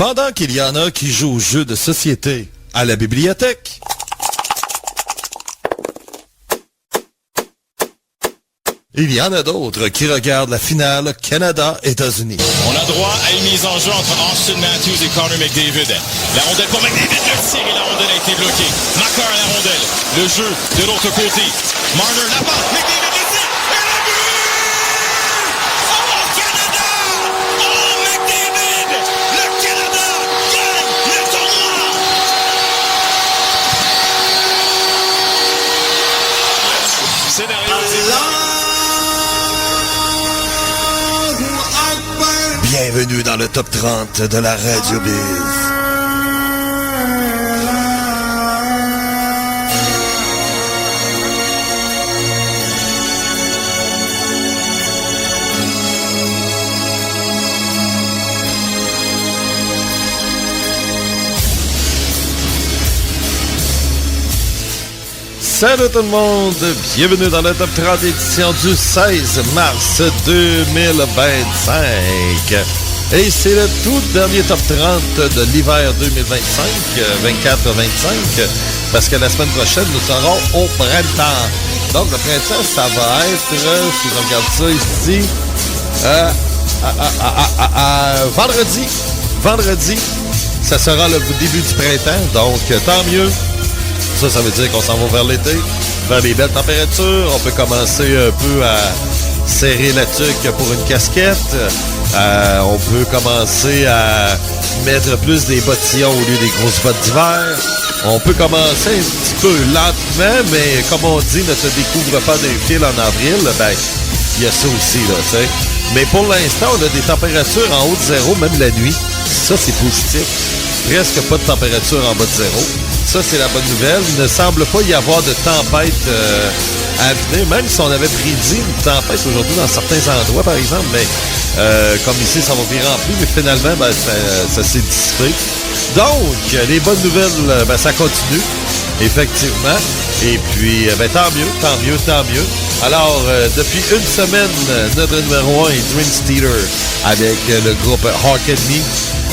Pendant qu'il y en a qui jouent aux jeux de société à la bibliothèque, il y en a d'autres qui regardent la finale Canada-États-Unis. On a droit à une mise en jeu entre Austin Matthews et Connor McDavid. La rondelle pour McDavid, le tir et la rondelle a été bloquée. Makar à la rondelle. Le jeu de l'autre côté. Marner là-bas. McDavid le tir et le but! Oh, Canada! Oh, McDavid! Le Canada gagne le tournoi! Scénario. Bienvenue dans le top 30 de la Radio Biz. Salut tout le monde, bienvenue dans le top 30 édition du 16 mars 2025. Et c'est le tout dernier top 30 de l'hiver 2025, 24-25, parce que la semaine prochaine, nous serons au printemps. Donc le printemps, ça va être, si je regarde ça ici, vendredi, ça sera le début du printemps, donc tant mieux. Ça veut dire qu'on s'en va vers l'été, vers les belles températures. On peut commencer un peu à serrer la tuque pour une casquette. On peut commencer à mettre plus des bottillons au lieu des grosses bottes d'hiver. On peut commencer un petit peu lentement, mais comme on dit, ne se découvre pas des fils en avril. Ben, il y a ça aussi, là, tu sais. Mais pour l'instant, on a des températures en haut de zéro, même la nuit. Ça, c'est positif. Presque pas de température en bas de zéro. Ça, c'est la bonne nouvelle. Il ne semble pas y avoir de tempête à venir, même si on avait prédit une tempête aujourd'hui dans certains endroits, par exemple. Mais comme ici, ça va virer en pluie, mais finalement, ben, ça s'est dissipé. Donc, les bonnes nouvelles, ben, ça continue, effectivement. Et puis, ben, tant mieux. Alors, depuis une semaine, notre numéro 1 est Dream Stealer avec le groupe Hawk and Me.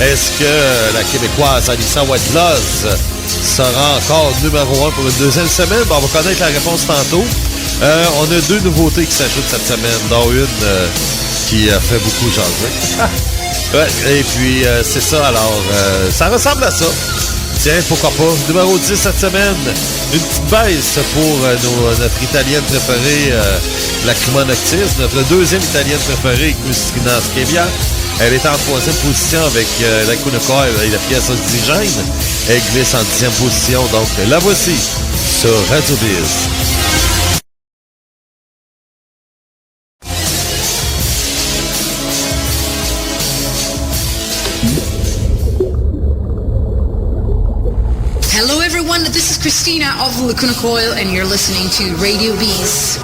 Est-ce que la Québécoise Alissa White-Loz sera encore numéro 1 pour une deuxième semaine? Bon, on va connaître la réponse tantôt. On a deux nouveautés qui s'ajoutent cette semaine, dont une qui a fait beaucoup jaser. Ouais, et puis, c'est ça, alors, ça ressemble à ça. Tiens, pourquoi pas. Numéro 10 cette semaine, une petite baisse pour notre Italienne préférée, la Crima Noctis, notre deuxième Italienne préférée, Christina Schiavia. Elle est en troisième position avec la Kunakoi et la pièce Oxygène. Elle glisse en 10e position, donc la voici sur Radio Biz. Hello everyone, this is Christina of Lacuna Coil and you're listening to Radio Bees.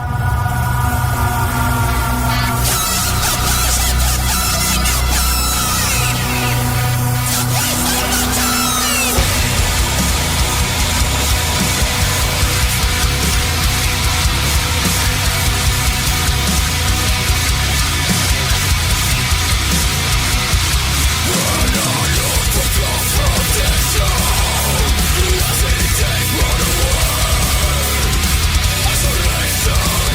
Isolation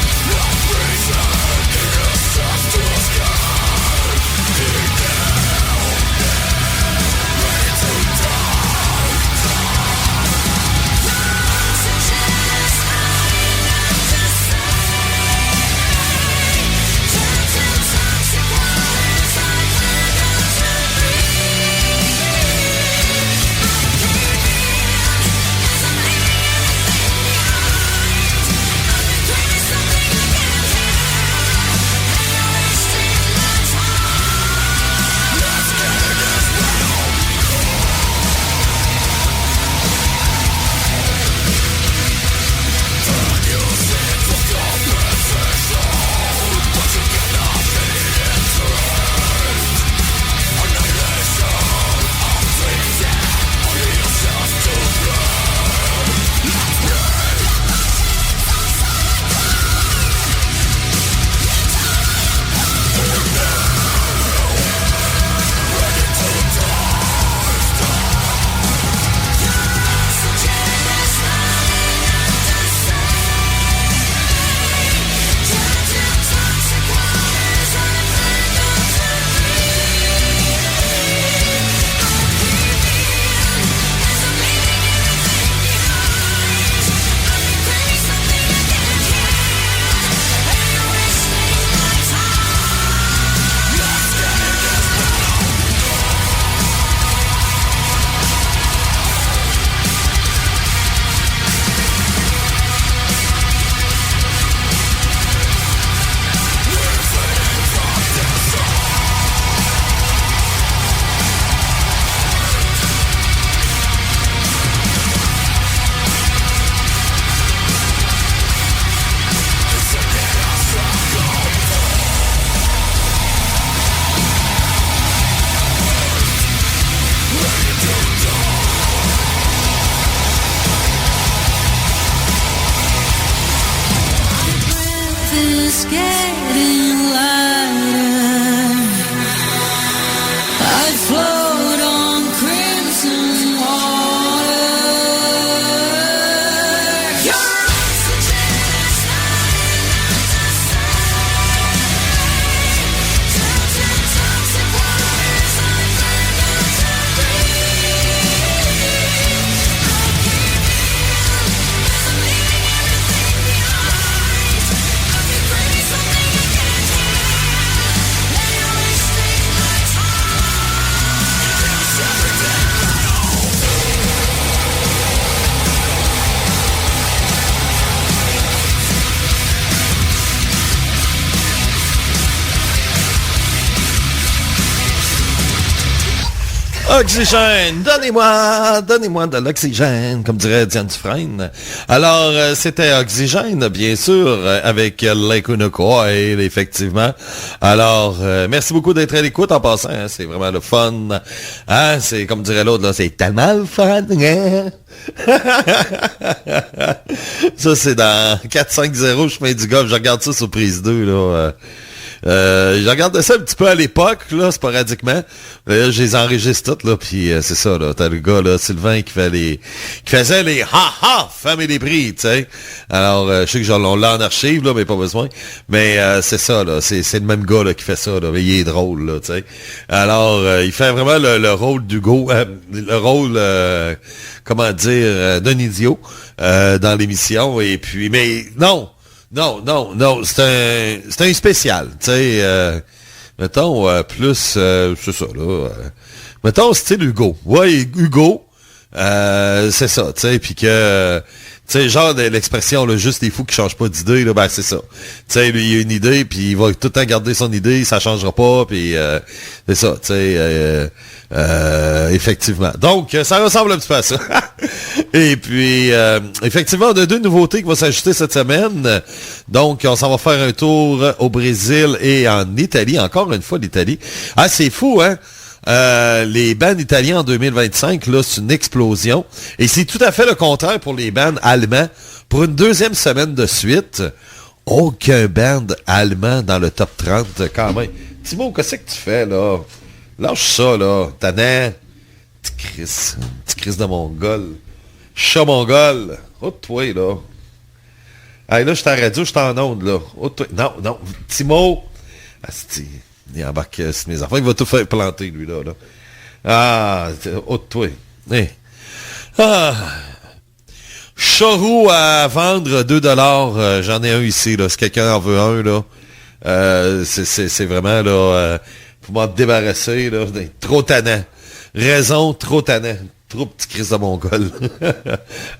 float on crimson water. Your oxygen is not enough to save. Tilted toxic waters unable to breathe. I'll keep you, 'cause I'm leaving everything behind. I'll be bringing something you can't have. Now you're wasting my time. Every day Oxygène, donnez-moi de l'oxygène, comme dirait Diane Dufresne. Alors, c'était Oxygène, bien sûr, avec Lacuna Coil, effectivement. Alors, merci beaucoup d'être à l'écoute en passant, hein, c'est vraiment le fun. Hein, c'est comme dirait l'autre, là, c'est tellement le fun. Hein? Ça, c'est dans 4-5-0, chemin du golf. Je regarde ça sur prise 2, là. Je regardais ça un petit peu à l'époque, là, sporadiquement. Là, je les enregistre toutes, là, puis c'est ça, là. T'as le gars, là, Sylvain, qui faisait les ha-ha, Family Prix, tu sais. Alors, je sais que on l'a en archive, là, mais pas besoin. Mais c'est ça, là. C'est le même gars, là, qui fait ça, là. Mais il est drôle, là, tu sais. Alors, il fait vraiment le rôle d'Hugo, le rôle, comment dire, d'un idiot, dans l'émission. Et puis, mais non, c'est un spécial, tu sais, mettons, plus, c'est ça, là, mettons, style Hugo. Ouais, Hugo, c'est ça, tu sais, puis que, tu sais, genre l'expression, là, juste les fous qui changent pas d'idée, là, ben c'est ça. Tu sais, lui, il a une idée, puis il va tout le temps garder son idée, ça changera pas, puis c'est ça, tu sais, effectivement. Donc, ça ressemble un petit peu à ça. Et puis, effectivement, on a 2 nouveautés qui vont s'ajouter cette semaine. Donc, on s'en va faire un tour au Brésil et en Italie. Encore une fois, l'Italie. Ah, c'est fou, hein? Les bands italiens en 2025, là, c'est une explosion. Et c'est tout à fait le contraire pour les bands allemands. Pour une 2e semaine de suite, aucun band allemand dans le top 30 quand même. Thibaut, qu'est-ce que tu fais, là? Lâche ça, là. Tannant. Petit Chris de mongol. Chat mongol. Oh, toi, là. Hey, là, je suis à la radio, je suis en onde, là. Oh, toi. Non. Timo. Asti. Il embarque sur mes enfants. Il va tout faire planter, lui, là. Ah, oh, toi. Hey. Ah. Charroux à vendre 2$. J'en ai un ici, là. Si quelqu'un en veut un, là. C'est vraiment, là... pour m'en débarrasser, là. Trop tannant. Raison, trop tannant. Trop petit Chris de mongol.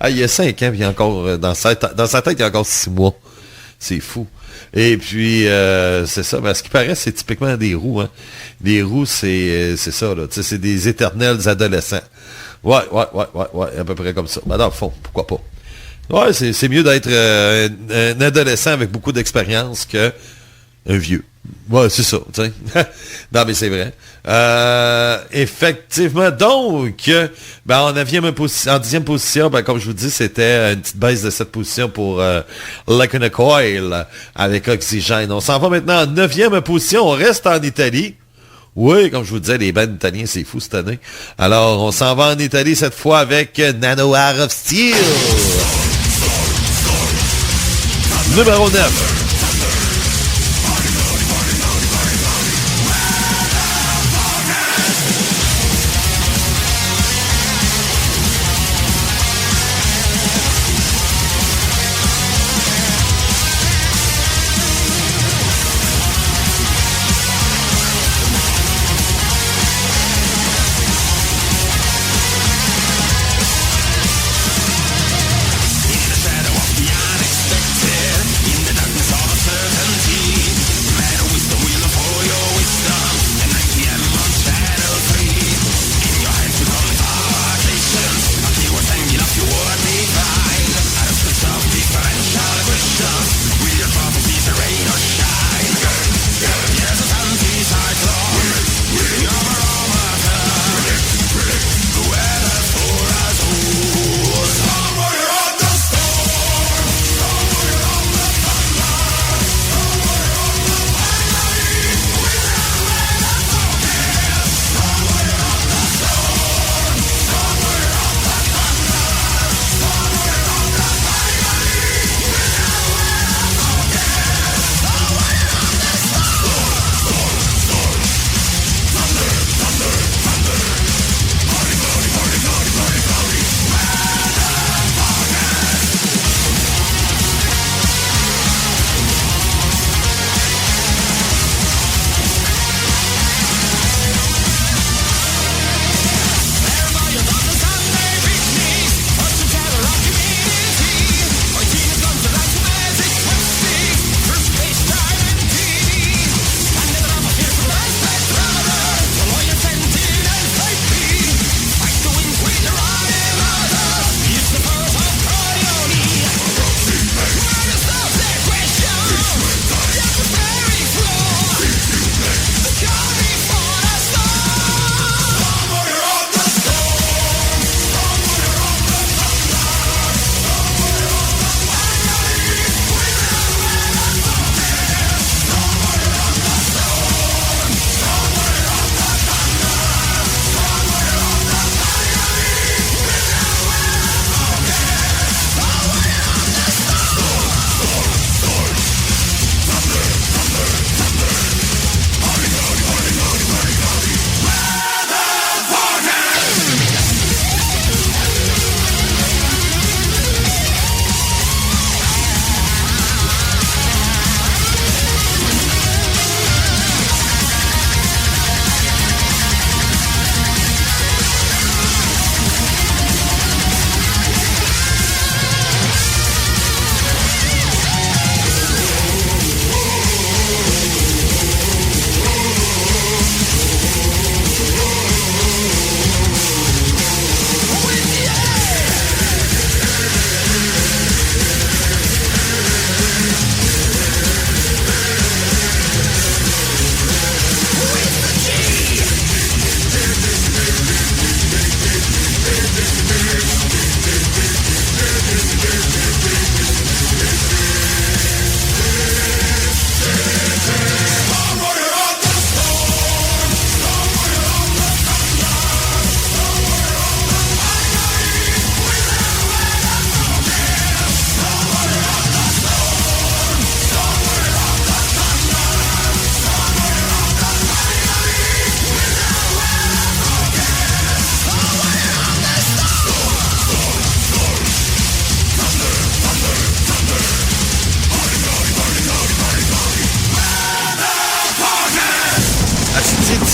Ah, il y a 5 ans, puis il y a encore, dans sa tête, il y a encore 6 mois. C'est fou. Et puis, c'est ça. Ben, ce qui paraît, c'est typiquement des roues, hein. Les roues, c'est ça, là. Tu sais, c'est des éternels adolescents. Ouais, à peu près comme ça. Ben, dans le fond, pourquoi pas. Ouais, c'est mieux d'être un adolescent avec beaucoup d'expérience que un vieux. Ouais, c'est ça, tu sais. Non, mais c'est vrai. Effectivement, donc, ben, en 10e position, ben, comme je vous dis, c'était une petite baisse de cette position pour Lacuna Coil avec Oxygène. On s'en va maintenant en 9e position, on reste en Italie. Oui, comme je vous disais, les bands italiens, c'est fou cette année. Alors, on s'en va en Italie cette fois avec Nano Art of Steel. Numéro 9. In the shadow of the unexpected, in the darkness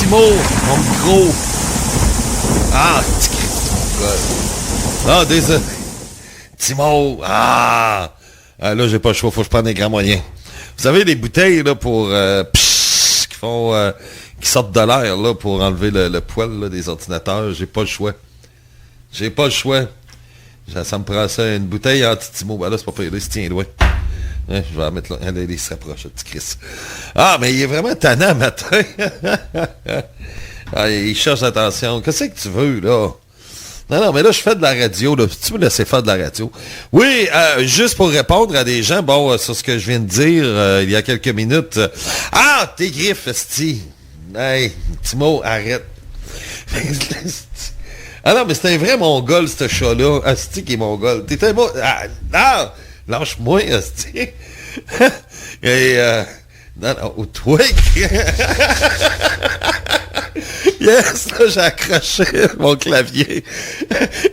Timo, mon gros. Ah, petit Christ, mon gars. Ah, désolé. Timo, ah, là, j'ai pas le choix, faut que je prenne des grands moyens. Vous savez, des bouteilles, là, pour, qui font, qui sortent de l'air, là, pour enlever le poil, là, des ordinateurs. J'ai pas le choix. J'ai pas le choix. Ça me prend ça, une bouteille anti-Timo. Ben là, c'est pas pire, là, il se tient loin. Hein, je vais la mettre là. Allez, il se rapproche, le petit Chris. Ah, mais il est vraiment tannant, matin. Ah, il cherche l'attention. Qu'est-ce que tu veux, là? Non, mais là, je fais de la radio, là. Tu me laisser faire de la radio. Oui, juste pour répondre à des gens, bon, sur ce que je viens de dire il y a quelques minutes. Ah, tes griffes, esti. Hey, Timo, arrête. Ah non, mais c'est un vrai mongol, ce chat-là. Esti qui est mongol. T'es un bon... Ah, lâche-moi, esti. Et, non, toi. Yes, là, j'ai accroché mon clavier.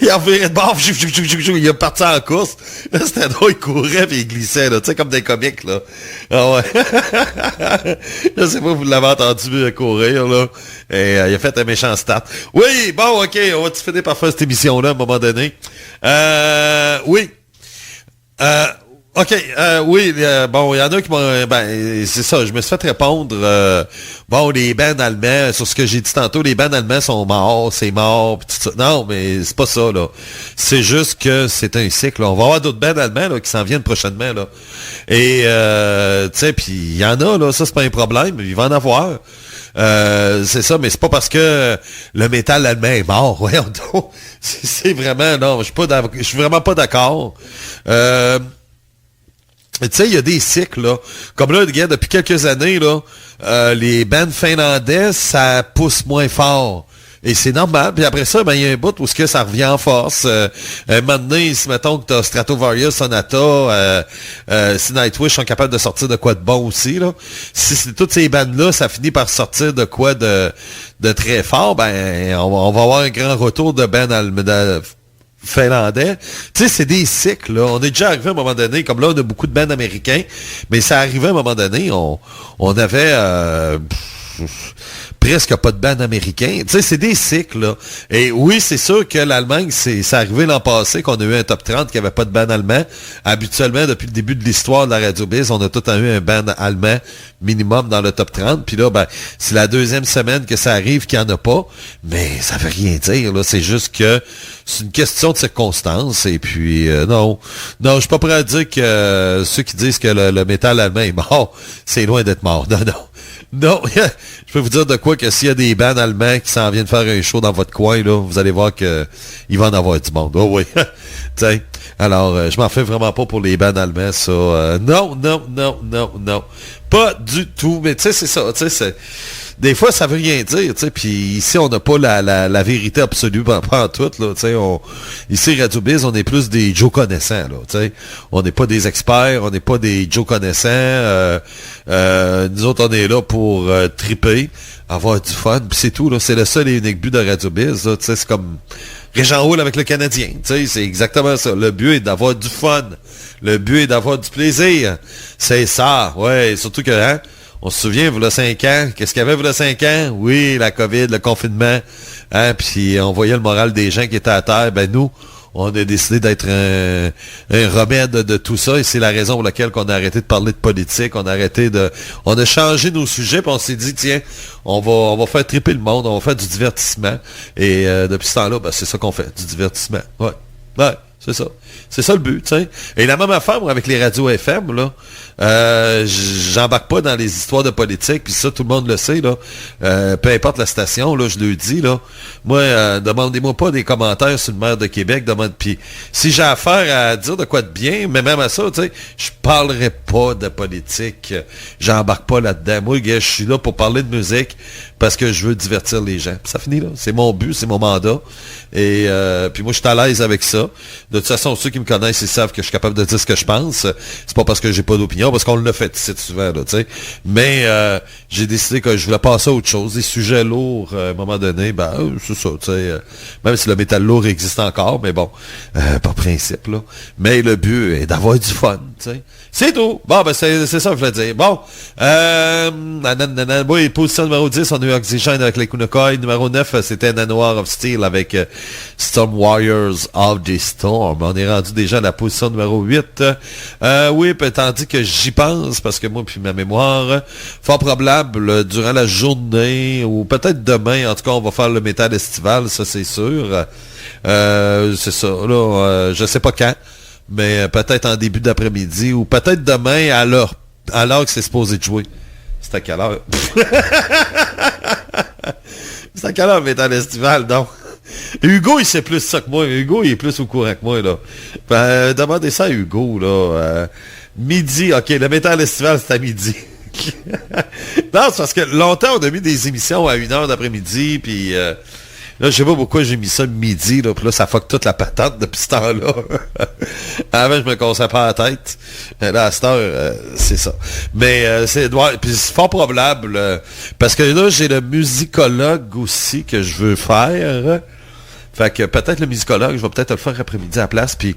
Il a viré de bord, il est parti en course. Là, c'était drôle, il courait et il glissait, là, tu sais, comme des comiques, là. Ah ouais. Je sais pas, vous l'avez entendu courir, là. Et il a fait un méchant start. Oui, bon, OK, on va-tu finir par faire cette émission-là à un moment donné? Oui. OK, oui, bon, il y en a qui m'ont... Ben, c'est ça, je me suis fait répondre, bon, les bands allemands, sur ce que j'ai dit tantôt, les bands allemands sont morts, c'est mort, pis tout ça. Non, mais c'est pas ça, là. C'est juste que c'est un cycle, là. On va avoir d'autres bands allemands, là, qui s'en viennent prochainement, là. Et, tu sais, puis il y en a, là, ça, c'est pas un problème, il va en avoir. C'est ça, mais c'est pas parce que le métal allemand est mort, voyons donc. C'est vraiment, non, je suis vraiment pas d'accord. Tu sais, il y a des cycles, là. Comme là, regarde, depuis quelques années, là, les bands finlandais, ça pousse moins fort. Et c'est normal. Puis après ça, ben, il y a un bout où ce que ça revient en force. Maintenant, si mettons que t'as Stratovarius, Sonata, si Nightwish sont capables de sortir de quoi de bon aussi, là. Si c'est toutes ces bandes-là, ça finit par sortir de quoi de très fort, ben, on va avoir un grand retour de bands finlandais. Tu sais, c'est des cycles, là. On est déjà arrivé à un moment donné, comme là, on a beaucoup de bands américains, mais ça arrivait à un moment donné, on avait presque pas de band américain. Tu sais, c'est des cycles, là. Et oui, c'est sûr que l'Allemagne, c'est arrivé l'an passé qu'on a eu un top 30 qui avait pas de band allemand. Habituellement, depuis le début de l'histoire de la Radio Biz, on a tout eu un band allemand minimum dans le top 30. Puis là, ben, c'est la deuxième semaine que ça arrive qu'il n'y en a pas. Mais ça veut rien dire, là. C'est juste que c'est une question de circonstances. Et puis, non, je suis pas prêt à dire que ceux qui disent que le métal allemand est mort, c'est loin d'être mort. Non, je peux vous dire de quoi que s'il y a des bands allemands qui s'en viennent faire un show dans votre coin, là, vous allez voir que il va en avoir du monde. Oh oui. T'sais, alors, je m'en fais vraiment pas pour les bands allemands, ça. Non. Pas du tout. Mais tu sais, c'est ça. Tu sais, des fois, ça veut rien dire, tu sais, puis ici, on n'a pas la vérité absolue, pas en tout, là, tu sais, ici, Radio Biz, on est plus des Joe connaissants, là, tu sais, on n'est pas des experts, on n'est pas des Joe connaissants, nous autres, on est là pour triper, avoir du fun, puis c'est tout, là, c'est le seul et unique but de Radio Biz, là, tu sais, c'est comme Régent Hall avec le Canadien, tu sais, c'est exactement ça, le but est d'avoir du fun, le but est d'avoir du plaisir, c'est ça, ouais, surtout que, hein, on se souvient, il y a 5 ans, qu'est-ce qu'il y avait il y a 5 ans? Oui, la COVID, le confinement, hein, puis on voyait le moral des gens qui étaient à terre. Ben nous, on a décidé d'être un remède de tout ça, et c'est la raison pour laquelle on a arrêté de parler de politique, on a changé nos sujets, puis on s'est dit, tiens, on va faire triper le monde, on va faire du divertissement, et depuis ce temps-là, ben, c'est ça qu'on fait, du divertissement. Ouais, c'est ça. C'est ça le but, tu sais. Et la même affaire, moi, avec les radios FM, là, j'embarque pas dans les histoires de politique, puis ça, tout le monde le sait, là. Peu importe la station, là, je le dis, là. Moi, demandez-moi pas des commentaires sur le maire de Québec, puis si j'ai affaire à dire de quoi de bien, mais même à ça, tu sais, je parlerai pas de politique. J'embarque pas là-dedans. Moi, gars, je suis là pour parler de musique parce que je veux divertir les gens. Puis ça finit là. C'est mon but, c'est mon mandat. Et puis moi, je suis à l'aise avec ça. De toute façon, ceux qui me connaissent, ils savent que je suis capable de dire ce que je pense. C'est pas parce que j'ai pas d'opinion, parce qu'on l'a fait ici souvent, là, tu sais. Mais j'ai décidé que je voulais passer à autre chose. Des sujets lourds, à un moment donné, ben, c'est ça, tu sais. Même si le métal lourd existe encore, mais bon, par principe, là. Mais le but est d'avoir du fun, tu tu sais. C'est tout. Bon, ben, c'est ça que je voulais dire. Bon. Oui, position numéro 10, on a eu Oxygen avec les Kunokoi. Numéro 9, c'était Nanoir of Steel avec Storm Warriors of the Storm. On est rendu déjà à la position numéro 8. Oui, tandis que j'y pense, parce que moi, puis ma mémoire, fort probable, durant la journée, ou peut-être demain, en tout cas, on va faire le métal estival, ça c'est sûr. C'est ça, là, je sais pas quand, mais peut-être en début d'après-midi, ou peut-être demain à l'heure que c'est supposé de jouer. C'est à quelle heure? C'est à quelle heure le métal estival, donc? Hugo, il sait plus ça que moi. Hugo, il est plus au courant que moi, là. Demandez ça à Hugo, là. Midi, ok, le métal estival, c'est à midi. Non, c'est parce que longtemps, on a mis des émissions à 1h d'après-midi, puis là, je sais pas pourquoi j'ai mis ça midi, là, puis là, ça fuck toute la patate depuis ce temps-là. Avant, je me cassais pas la tête. Là, à cette heure, c'est ça. Mais puis c'est fort probable, parce que là, j'ai le musicologue aussi que je veux faire. Fait que peut-être le musicologue, je vais peut-être le faire après-midi à la place, puis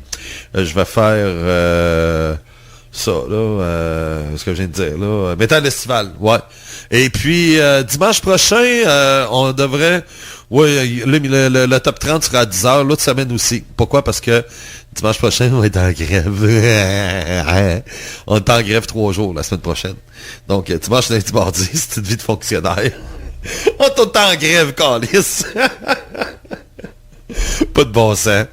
je vais faire ça, là, ce que je viens de dire, là. Métal estival, ouais. Et puis, dimanche prochain, on devrait... Oui, le top 30 sera à 10h, l'autre semaine aussi. Pourquoi? Parce que dimanche prochain, on est en grève. On est en grève 3 jours la semaine prochaine. Donc, dimanche, lundi, mardi, c'est une vie de fonctionnaire. On est tout le temps en grève, câlisse. Pas de bon sens.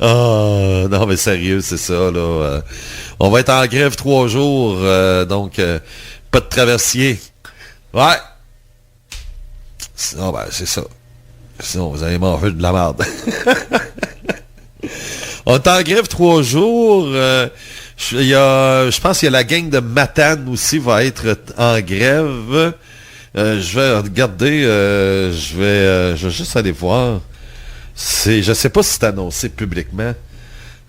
Oh, non, mais sérieux, c'est ça, là. On va être en grève 3 jours, donc pas de traversier. Ouais. Sinon, ben, c'est ça. Sinon, vous allez manger de la merde. On est en grève 3 jours. Je pense qu'il y a la gang de Matane aussi va être en grève. Je vais regarder, je vais juste aller voir. Je sais pas si c'est annoncé publiquement.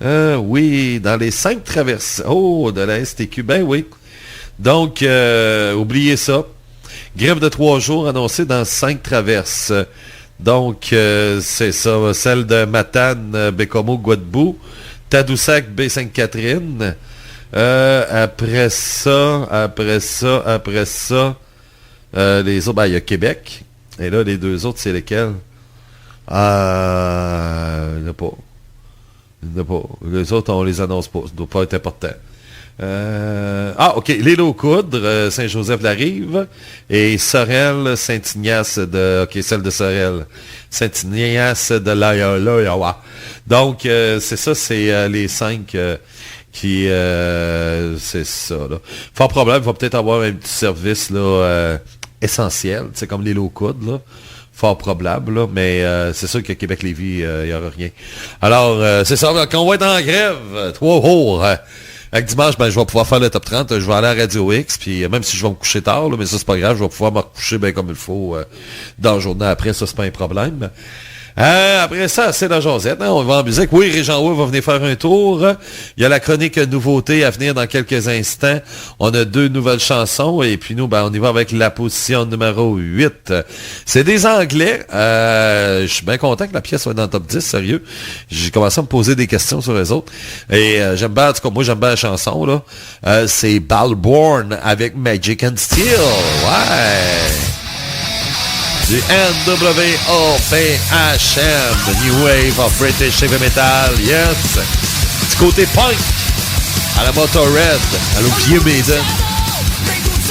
Oui, dans les 5 traversées. Oh, de la STQ, ben oui. Donc, oubliez ça. Grève de 3 jours annoncée dans 5 traverses. Donc, c'est ça. Celle de Matane, Bécomo, Guadeloupe, Tadoussac, Baie-Sainte-Catherine. Après ça, les autres, ben, il y a Québec. Et là, les 2 autres, c'est lesquels? Il n'y en a pas. Les autres, on les annonce pas. Ça ne doit pas être important. OK. L'île aux Coudres, Saint-Joseph-la-Rive et Sorel, Saint-Ignace de... OK, celle de Sorel. Saint-Ignace de l'Iowa. Donc, c'est ça, c'est les 5 qui... c'est ça, là. Fort problème, il va peut-être avoir un petit service, là, essentiel. C'est comme l'île aux Coudres, là. Fort probable, là, mais c'est sûr qu'à Québec-Lévis, il n'y aura rien. Alors, c'est ça, quand on va être en grève, 3 jours, avec dimanche, ben, je vais pouvoir faire le top 30, je vais aller à Radio X, puis même si je vais me coucher tard, là, mais ça, c'est pas grave, je vais pouvoir me recoucher bien comme il faut dans la journée après, ça, c'est pas un problème. Après ça, c'est la jasette, hein, on va en musique. Oui, Régent Wood va venir faire un tour. Il y a la chronique nouveauté à venir dans quelques instants. On a 2 nouvelles chansons et puis nous, ben, on y va avec la position numéro 8. C'est des Anglais. Je suis bien content que la pièce soit dans le top 10, sérieux. J'ai commencé à me poser des questions sur les autres. Et j'aime bien, en tout cas, moi, j'aime bien la chanson, là. C'est Balborn avec Magic and Steel. Ouais! Du NWOPHM, The New Wave of British Heavy Metal, yes! Du côté punk, à la Motorhead, à l'Opium Maiden. Magic and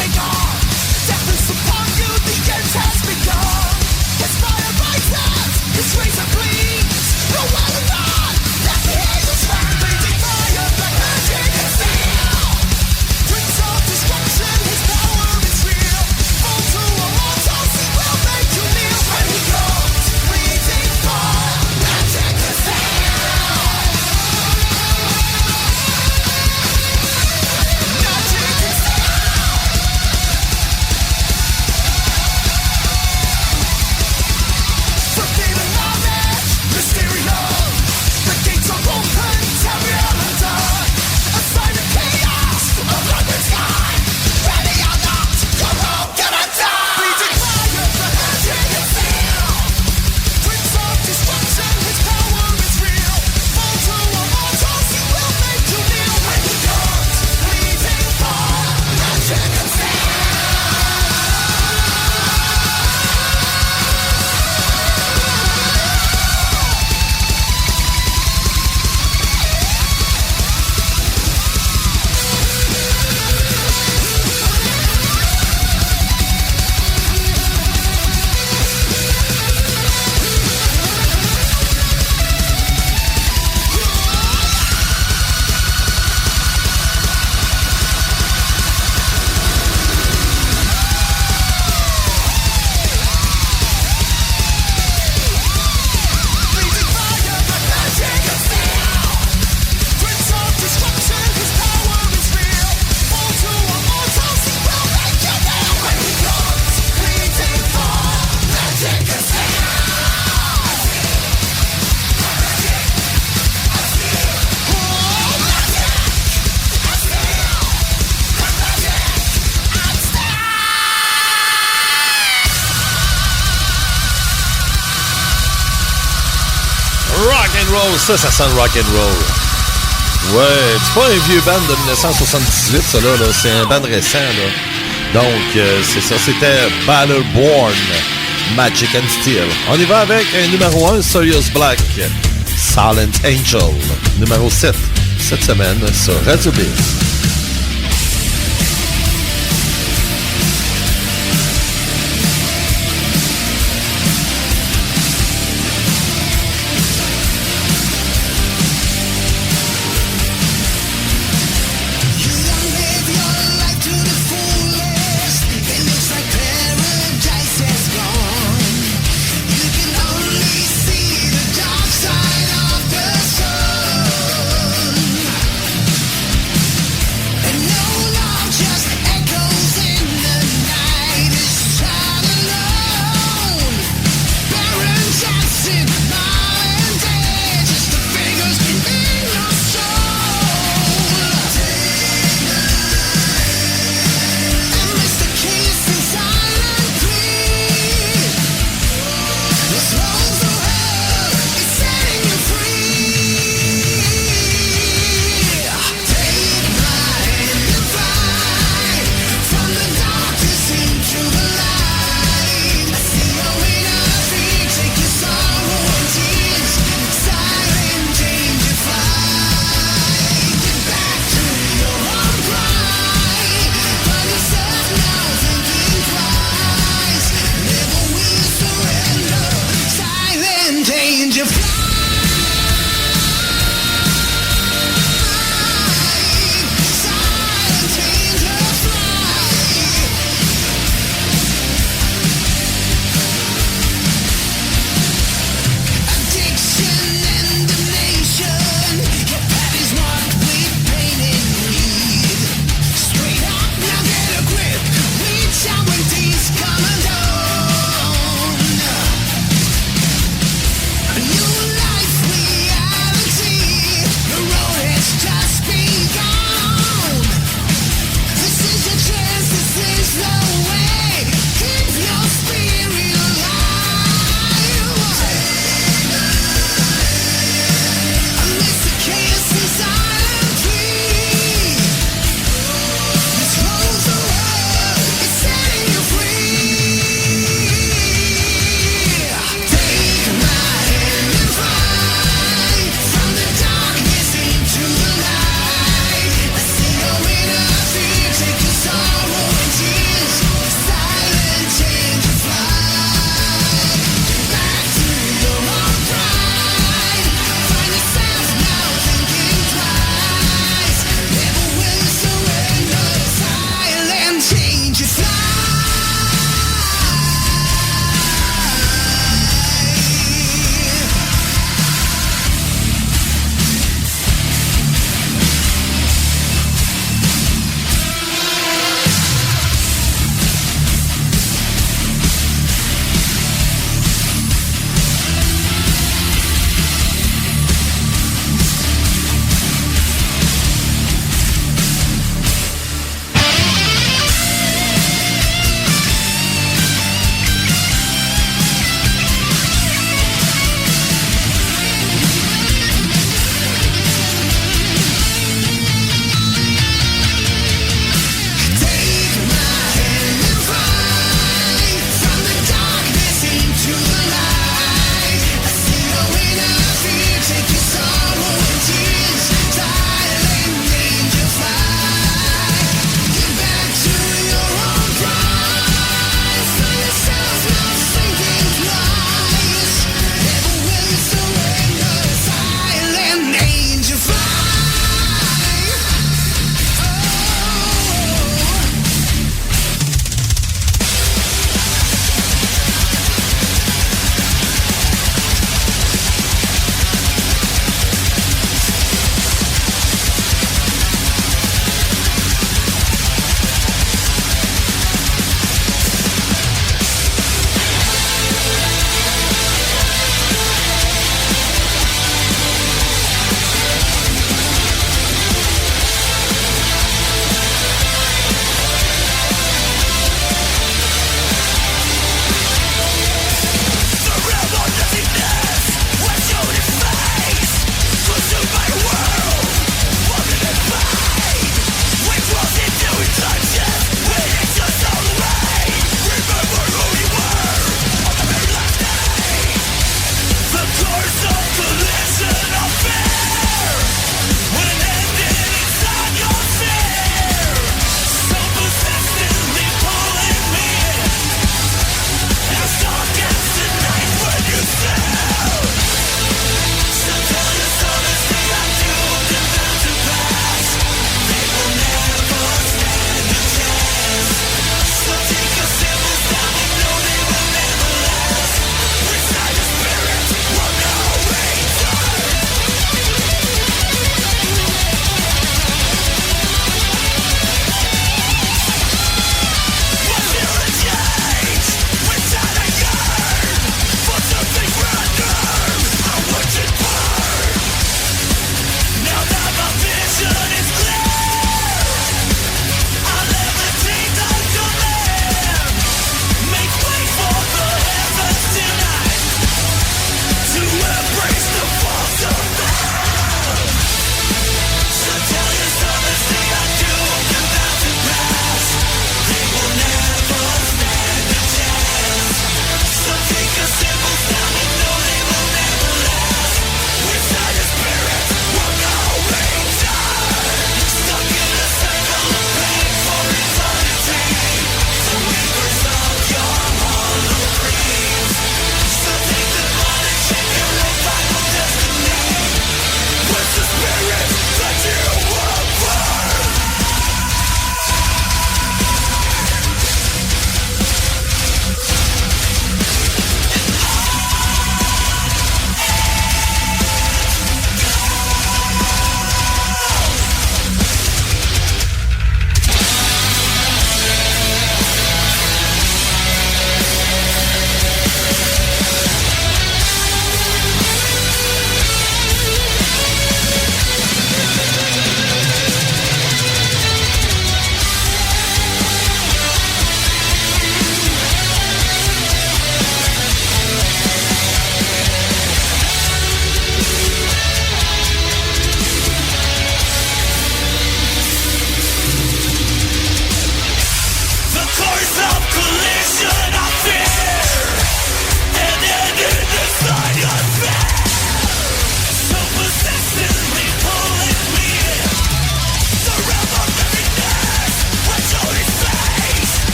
Rock and roll, ça sent le rock and roll. Ouais, c'est pas un vieux band de 1978, ça là, c'est un band récent, là. Donc, c'est ça, c'était Battleborn, Magic and Steel. On y va avec un numéro 1, Sirius Black, Silent Angel, numéro 7, cette semaine sur Radio B.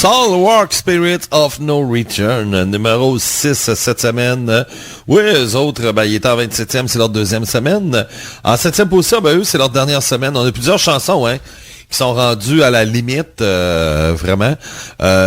Soulwork Spirit of No Return, numéro 6 cette semaine. Oui, eux autres, ben, ils étaient en 27e, c'est leur deuxième semaine. En 7e position, ben, eux, c'est leur dernière semaine. On a plusieurs chansons, hein, qui sont rendues à la limite, vraiment.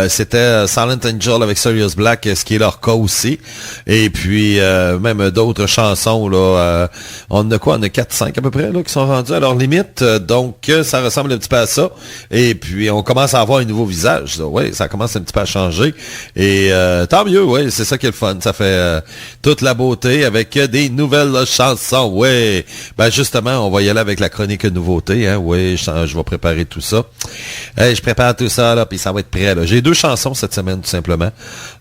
C'était Silent Angel avec Sirius Black, ce qui est leur cas aussi. Et puis, même d'autres chansons, là, on a quoi? On a 4-5 à peu près, là, qui sont rendus à leur limite. Donc, ça ressemble un petit peu à ça. Et puis, on commence à avoir un nouveau visage, là. Oui, ça commence un petit peu à changer. Et tant mieux, oui, c'est ça qui est le fun. Ça fait toute la beauté avec des nouvelles chansons. Oui, ben justement, on va y aller avec la chronique nouveauté, hein. Oui, je vais préparer tout ça. Je prépare tout ça, là, puis ça va être prêt, là. J'ai 2 chansons cette semaine, tout simplement.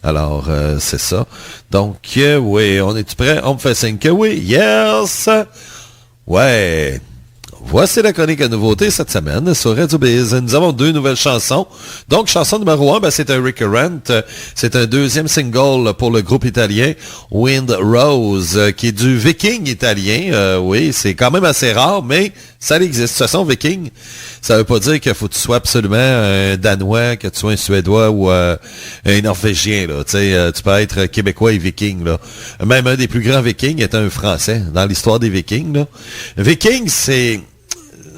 Alors, c'est ça. Donc, oui, on est-tu prêt? On me fait signe que oui. Yes! Ouais. Voici la chronique à nouveauté cette semaine sur Radio Biz. Nous avons 2 nouvelles chansons. Donc, chanson numéro 1, ben, c'est un recurrent. C'est un deuxième single pour le groupe italien Wind Rose, qui est du Viking italien. Oui, c'est quand même assez rare, mais ça existe. De toute façon, Viking, ça veut pas dire qu'il faut que tu sois absolument un Danois, que tu sois un Suédois ou un Norvégien, là. Tu sais, tu peux être Québécois et Viking, là. Même un des plus grands Vikings est un Français dans l'histoire des Vikings, là. Viking, c'est,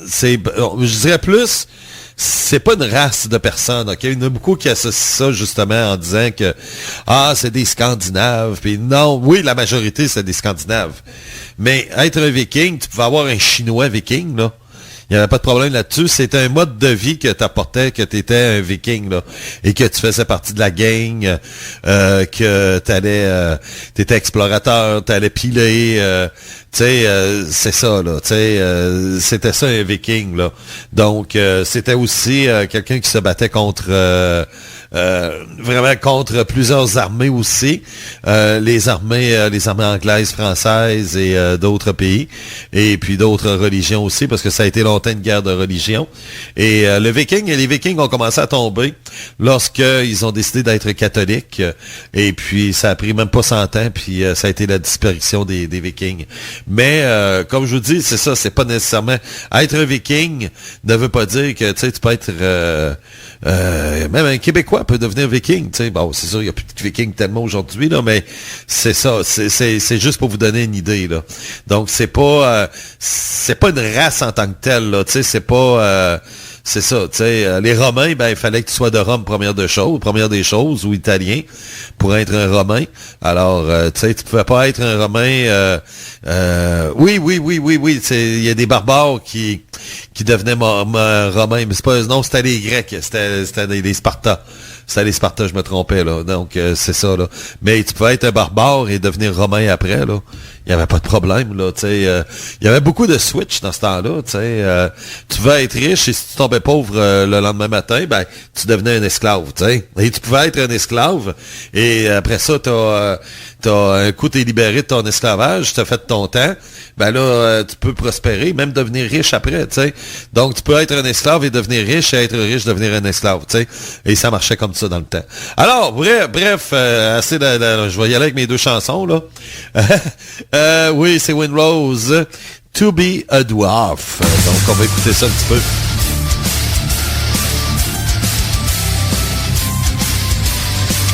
je dirais plus, c'est pas une race de personnes, ok? Il y en a beaucoup qui associent ça justement en disant que c'est des Scandinaves. Puis non, oui, la majorité c'est des Scandinaves. Mais être un Viking, tu pouvais avoir un Chinois Viking, là. Il n'y avait pas de problème là-dessus. C'était un mode de vie que t'apportais, que tu étais un Viking, là, et que tu faisais partie de la gang, que t'étais explorateur, t'allais piler, tu sais, c'est ça, là, tu sais, c'était ça un Viking, là. Donc, c'était aussi quelqu'un qui se battait contre vraiment contre plusieurs armées aussi, les armées anglaises, françaises et d'autres pays, et puis d'autres religions aussi, parce que ça a été longtemps une guerre de religion. Et les Vikings ont commencé à tomber lorsqu'ils ont décidé d'être catholiques, et puis ça a pris même pas 100 ans, puis ça a été la disparition des Vikings. Mais comme je vous dis, c'est ça, c'est pas nécessairement être un Viking ne veut pas dire que tu sais tu peux être même un Québécois peut devenir Viking, tu sais. Bon, c'est sûr, il n'y a plus de Vikings tellement aujourd'hui, là, mais c'est ça, c'est juste pour vous donner une idée, là. Donc, c'est pas une race en tant que telle, là, tu sais, c'est pas, c'est ça, tu sais, les Romains, ben, il fallait que tu sois de Rome, première des choses, ou italien, pour être un Romain. Alors, tu sais, tu pouvais pas être un Romain, oui, il y a des barbares qui devenaient Romains, mais c'est pas, non, c'était les Grecs, c'était les Spartans. C'était les Spartans, je me trompais, là. Donc, c'est ça, là. Mais tu pouvais être un barbare et devenir Romain après, là. Il n'y avait pas de problème, là, tu sais. Il y avait beaucoup de switch dans ce temps-là, tu sais. Tu veux être riche et si tu tombais pauvre le lendemain matin, ben, tu devenais un esclave, tu sais. Et tu pouvais être un esclave et après ça, un coup, t'es libéré de ton esclavage, t'as fait ton temps, ben là, tu peux prospérer, même devenir riche après, tu sais. Donc, tu peux être un esclave et devenir riche, et être riche, devenir un esclave, tu sais. Et ça marchait comme ça dans le temps. Alors, bref, assez je vais y aller avec mes 2 chansons, là. Oui, c'est Wind Rose, To Be a Dwarf. Donc, on va écouter ça un petit peu.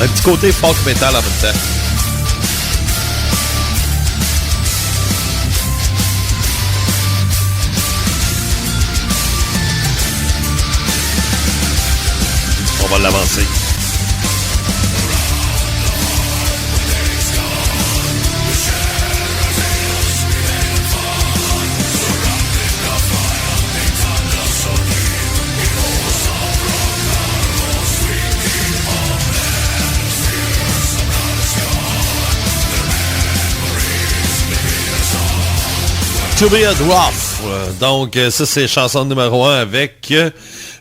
Un petit côté folk metal en même temps. On va l'avancer. To Be a Dwarf. Donc, ça, c'est chanson numéro 1 avec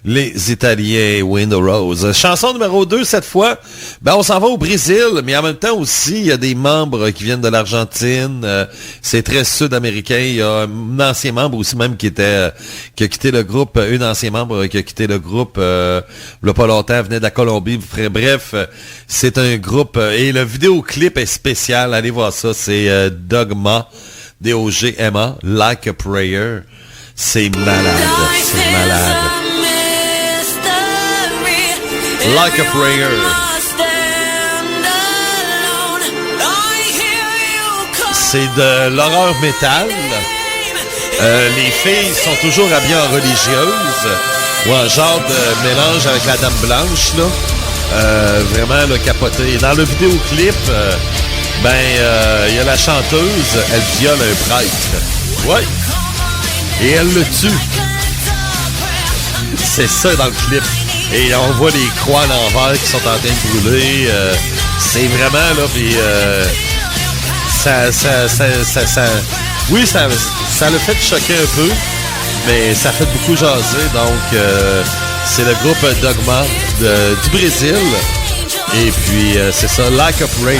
les Italiens Wind Rose. Chanson numéro 2, cette fois, ben, on s'en va au Brésil, mais en même temps aussi, il y a des membres qui viennent de l'Argentine. C'est très sud-américain. Il y a un ancien membre aussi même qui a quitté le groupe, une ancienne membre qui a quitté le groupe, il y a pas longtemps, venait de la Colombie. Bref, c'est un groupe, et le vidéoclip est spécial. Allez voir ça, c'est Dogma. D-O-G-M-A, Like a Prayer. C'est malade, c'est malade. Like a Prayer. C'est de l'horreur métal. Les filles sont toujours habillées en religieuse ou en genre de mélange avec la Dame Blanche, là. Vraiment, là, capoté. Et dans le vidéoclip, il y a la chanteuse, elle viole un prêtre. Ouais. Et elle le tue. C'est ça dans le clip. Et on voit les croix à l'envers qui sont en train de brûler. C'est vraiment, là, puis oui, ça le fait choquer un peu, mais ça fait beaucoup jaser. Donc, c'est le groupe Dogma du Brésil. Et puis, c'est ça, Like a Prayer.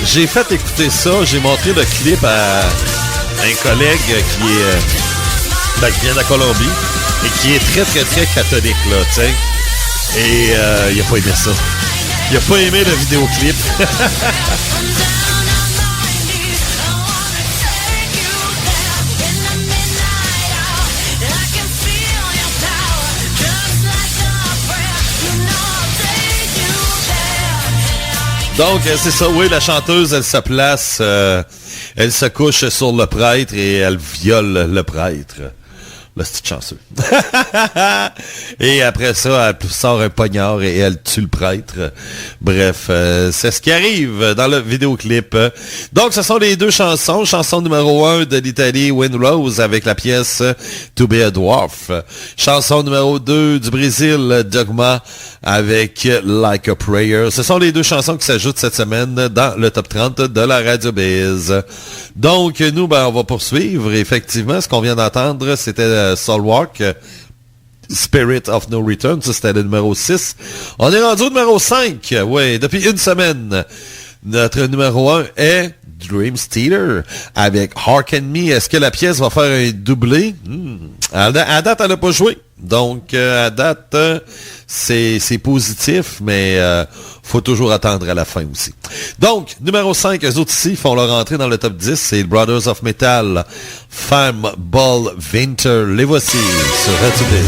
J'ai fait écouter ça, j'ai montré le clip à un collègue qui vient de la Colombie et qui est très, très, très catholique, là, tu sais. Et il a pas aimé ça. Il a pas aimé le vidéoclip. Donc, c'est ça, oui, la chanteuse, elle se place, elle se couche sur le prêtre et elle viole le prêtre. Là, c'est chanceux. Et après ça, elle sort un poignard et elle tue le prêtre. Bref, c'est ce qui arrive dans le vidéoclip. Donc, ce sont les deux chansons. Chanson numéro 1 de l'Italie, Wind Rose, avec la pièce To Be a Dwarf. Chanson numéro 2 du Brésil, Dogma, avec Like a Prayer. Ce sont les deux chansons qui s'ajoutent cette semaine dans le top 30 de la Radio Biz. Donc, nous, on va poursuivre. Effectivement, ce qu'on vient d'entendre, c'était Soulwalk, Spirit of No Return. Ça, c'était le numéro 6. On est rendu au numéro 5. Oui, depuis une semaine. Notre numéro 1 est Dream Stealer avec Hearken Me. Est-ce que la pièce va faire un doublé? À date, elle n'a pas joué. Donc, à date, c'est positif, mais faut toujours attendre à la fin aussi. Donc, numéro 5, eux autres ici font leur entrée dans le top 10. C'est Brothers of Metal, Femme Ball Winter. Les voici sur Radio Biz.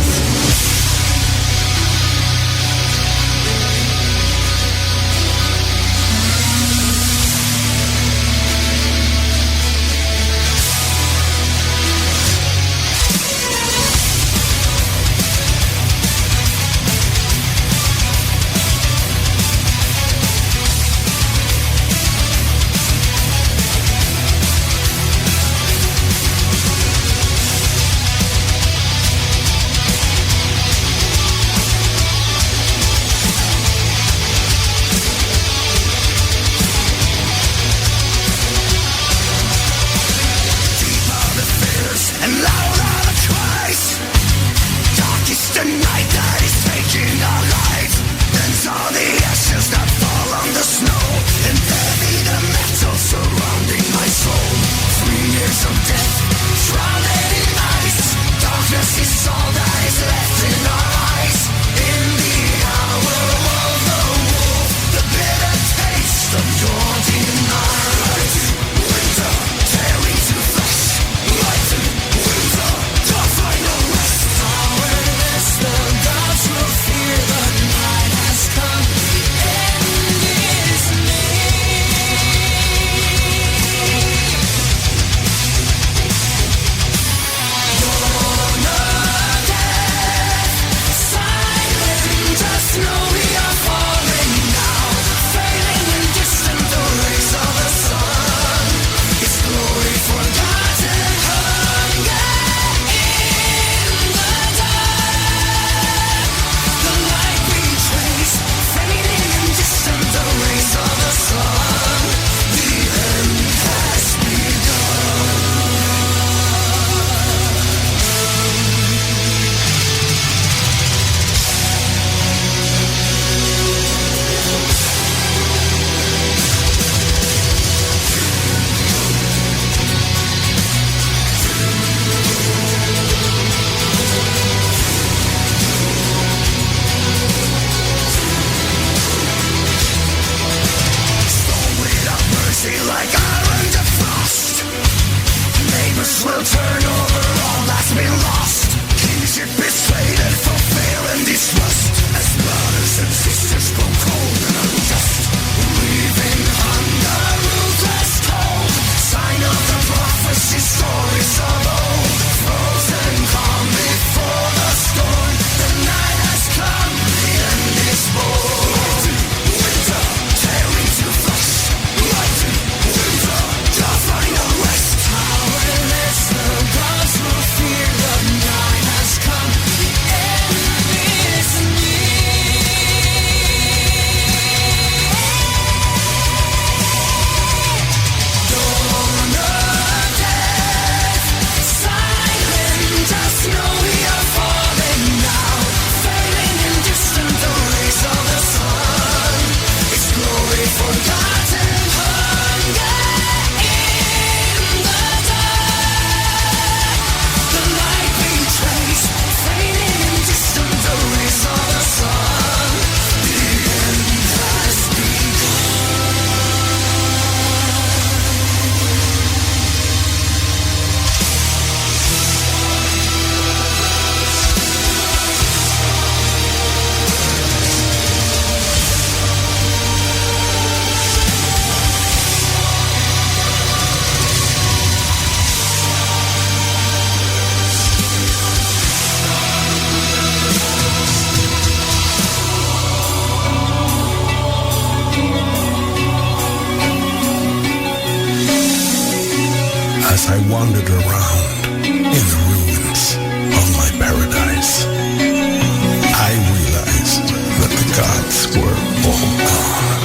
I wandered around in the ruins of my paradise, I realized that the gods were all gone.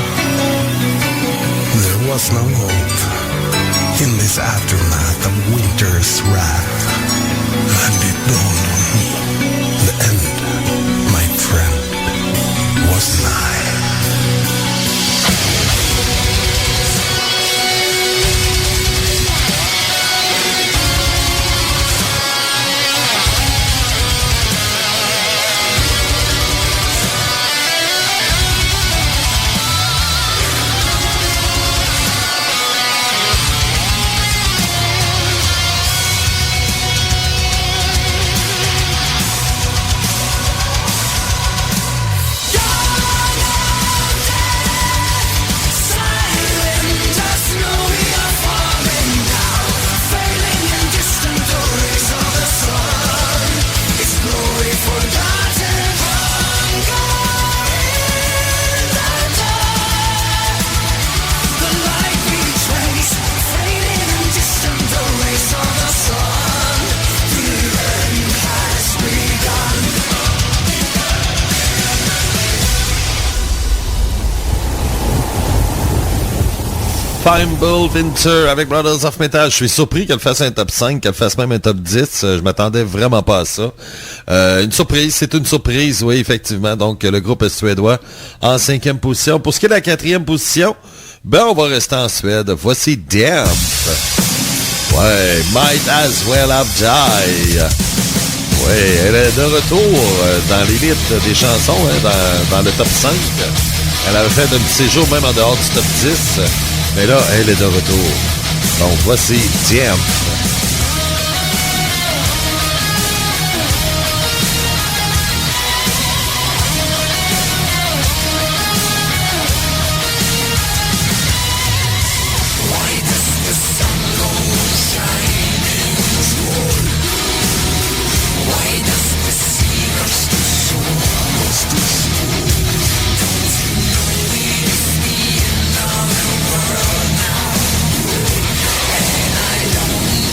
There was no hope in this aftermath of winter's wrath, and it dawned on me, the end, my friend, was nigh. Fimble Winter avec Brothers of Metal. Je suis surpris qu'elle fasse un top 5, qu'elle fasse même un top 10. Je m'attendais vraiment pas à ça. Une surprise, c'est une surprise, oui, effectivement. Donc, le groupe suédois en 5e position. Pour ce qui est de la 4e position, ben, on va rester en Suède. Voici Damp. Ouais, Might As Well Have Died. Oui, elle est de retour dans l'élite des chansons, hein, dans le top 5. Elle avait fait un petit séjour même en dehors du top 10. Mais là, elle est de retour. Donc, voici Damp. I don't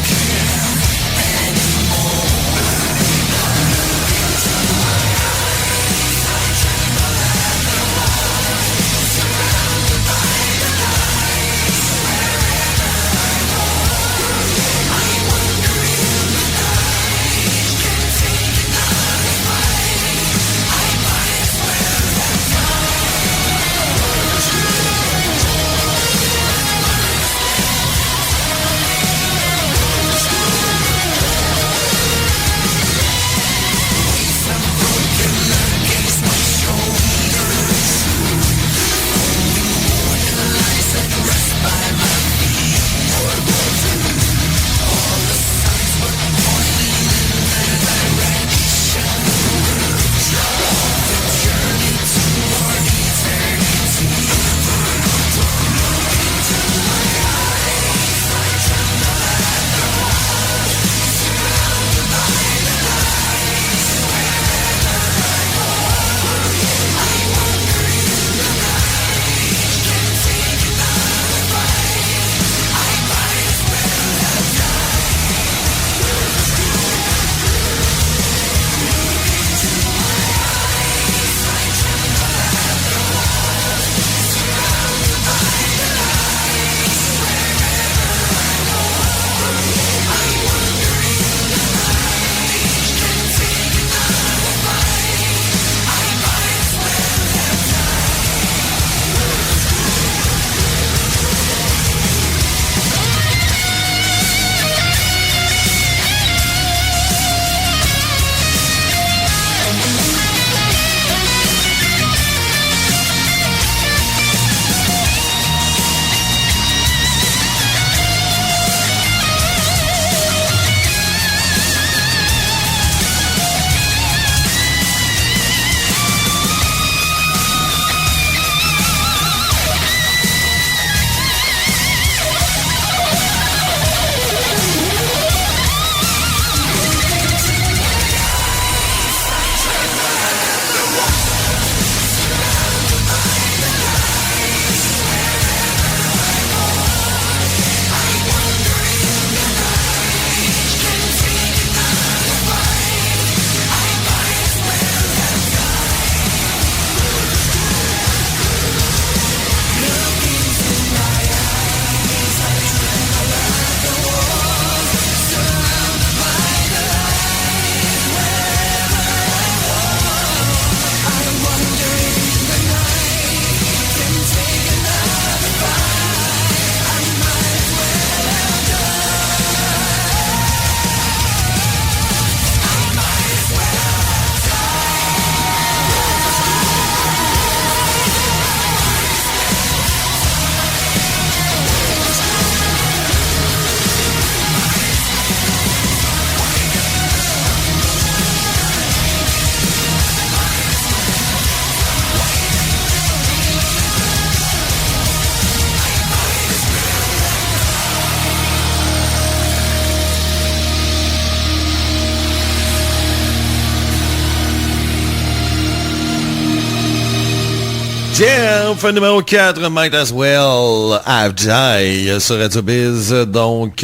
Yeah, fin numéro 4, Might As Well Have Died sur Radio Biz. Donc,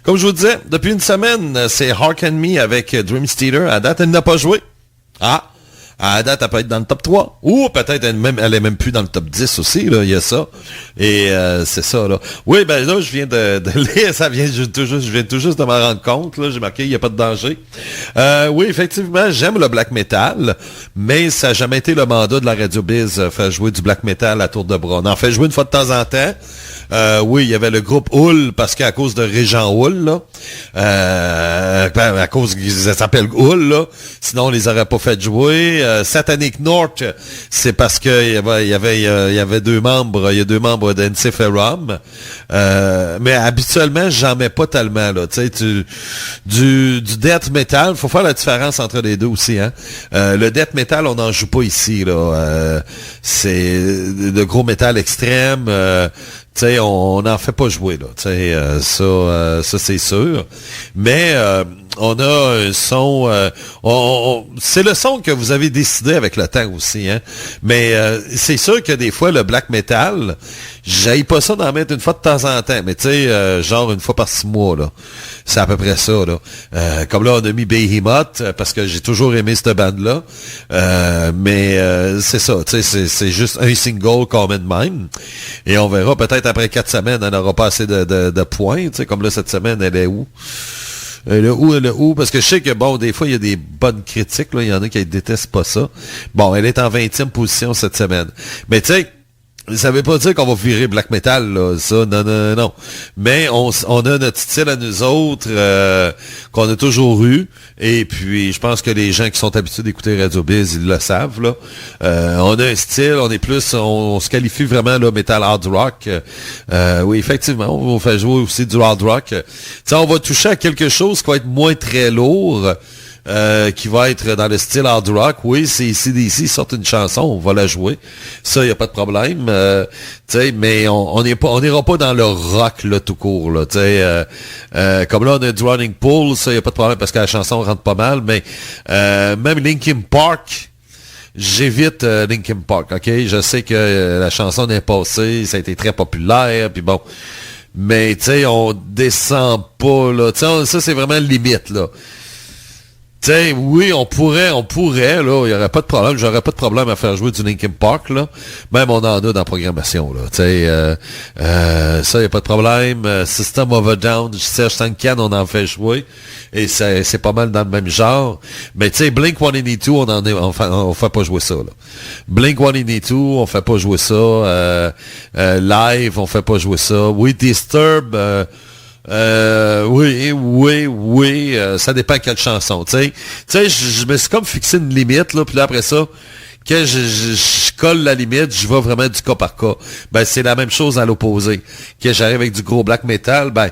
comme je vous disais, depuis une semaine, c'est Hearken Me avec Dream Theater. À date, elle n'a pas joué. Ah! À date, elle peut être dans le top 3. Ou peut-être elle est même plus dans le top 10 aussi, là. Il y a ça. Et c'est ça, là. Oui, ben là, je viens de lire, je viens tout juste de m'en rendre compte, là. J'ai marqué, il n'y a pas de danger. Oui, effectivement, j'aime le black metal, mais ça n'a jamais été le mandat de la Radio Biz, faire jouer du black metal à tour de bras. On en fait jouer une fois de temps en temps. Oui, il y avait le groupe Hull, parce qu'à cause de Régent Hull, là, à cause qu'ils s'appellent Hull, là, sinon on les aurait pas fait jouer. Satanic North, c'est parce que il y avait deux membres, il y a deux membres d'Encephalum, mais habituellement, j'en mets pas tellement, là, tu sais, du death metal, faut faire la différence entre les deux aussi, hein. Le death metal, on n'en joue pas ici, là, c'est de gros métal extrême, tu sais, on n'en fait pas jouer, là. Tu sais, ça c'est sûr. Mais on a un son... c'est le son que vous avez décidé avec le temps aussi, hein. Mais c'est sûr que des fois, le black metal, j'haïs pas ça d'en mettre une fois de temps en temps. Mais tu sais, genre une fois par 6 mois, là. C'est à peu près ça, là. Comme là, on a mis Behemoth, parce que j'ai toujours aimé cette bande-là. Mais c'est ça, tu sais, c'est juste un single qu'on met de même. Et on verra, peut-être après 4 semaines, elle n'aura pas assez de points. Tu sais, comme là, cette semaine, elle est où? Elle est où? Parce que je sais que, bon, des fois, il y a des bonnes critiques, là. Il y en a qui détestent pas ça. Bon, elle est en 20e position cette semaine. Mais tu sais, ça veut pas dire qu'on va virer black metal, là, ça, non. Mais on a notre style à nous autres, qu'on a toujours eu, et puis je pense que les gens qui sont habitués d'écouter Radio Biz, ils le savent, là. On a un style, on se qualifie vraiment, là, metal hard rock. Oui, effectivement, on va faire jouer aussi du hard rock. Tu sais, on va toucher à quelque chose qui va être moins très lourd, qui va être dans le style hard rock. Oui, c'est ici d'ici, sortent une chanson, on va la jouer. Ça, il n'y a pas de problème. Tu sais, mais on n'ira pas dans le rock, là, tout court, là. Tu sais, comme là, on a du Running Pool, ça, il n'y a pas de problème parce que la chanson rentre pas mal, mais même Linkin Park, j'évite Linkin Park, ok? Je sais que la chanson est passée, ça a été très populaire, puis bon. Mais, tu sais, on descend pas, là. Tu sais, ça, c'est vraiment limite, là. T'sais, oui, on pourrait, là, il y aurait pas de problème, j'aurais pas de problème à faire jouer du Linkin Park, là. Même on en a dans la programmation, là. T'sais, ça, y a pas de problème. System of a Down, Serge Tankian, on en fait jouer. Et c'est pas mal dans le même genre. Mais tu sais, Blink-182, on fait pas jouer ça, là. Blink-182, on fait pas jouer ça. Live, on fait pas jouer ça. Oui, Disturb, oui, ça dépend quelle chanson, tu sais, je me suis comme fixé une limite, là, puis là, après ça, que je colle la limite, je vais vraiment du cas par cas. Ben, c'est la même chose à l'opposé. Que j'arrive avec du gros black metal, ben,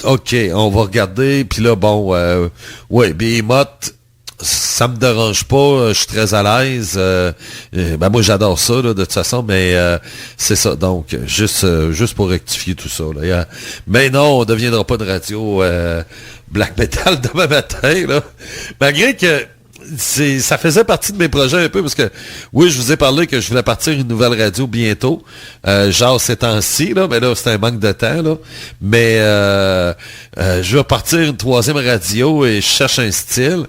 ok, on va regarder, puis là, bon, ouais, Behemoth, ça me dérange pas, je suis très à l'aise. Ben moi j'adore ça là, de toute façon, mais c'est ça. Donc juste pour rectifier tout ça. Là. Mais non, on ne deviendra pas de radio black metal demain matin. Là. Malgré que ça faisait partie de mes projets un peu parce que oui, je vous ai parlé que je voulais partir une nouvelle radio bientôt, genre ces temps-ci, là, mais là c'est un manque de temps là. Mais je vais partir une 3e radio et je cherche un style.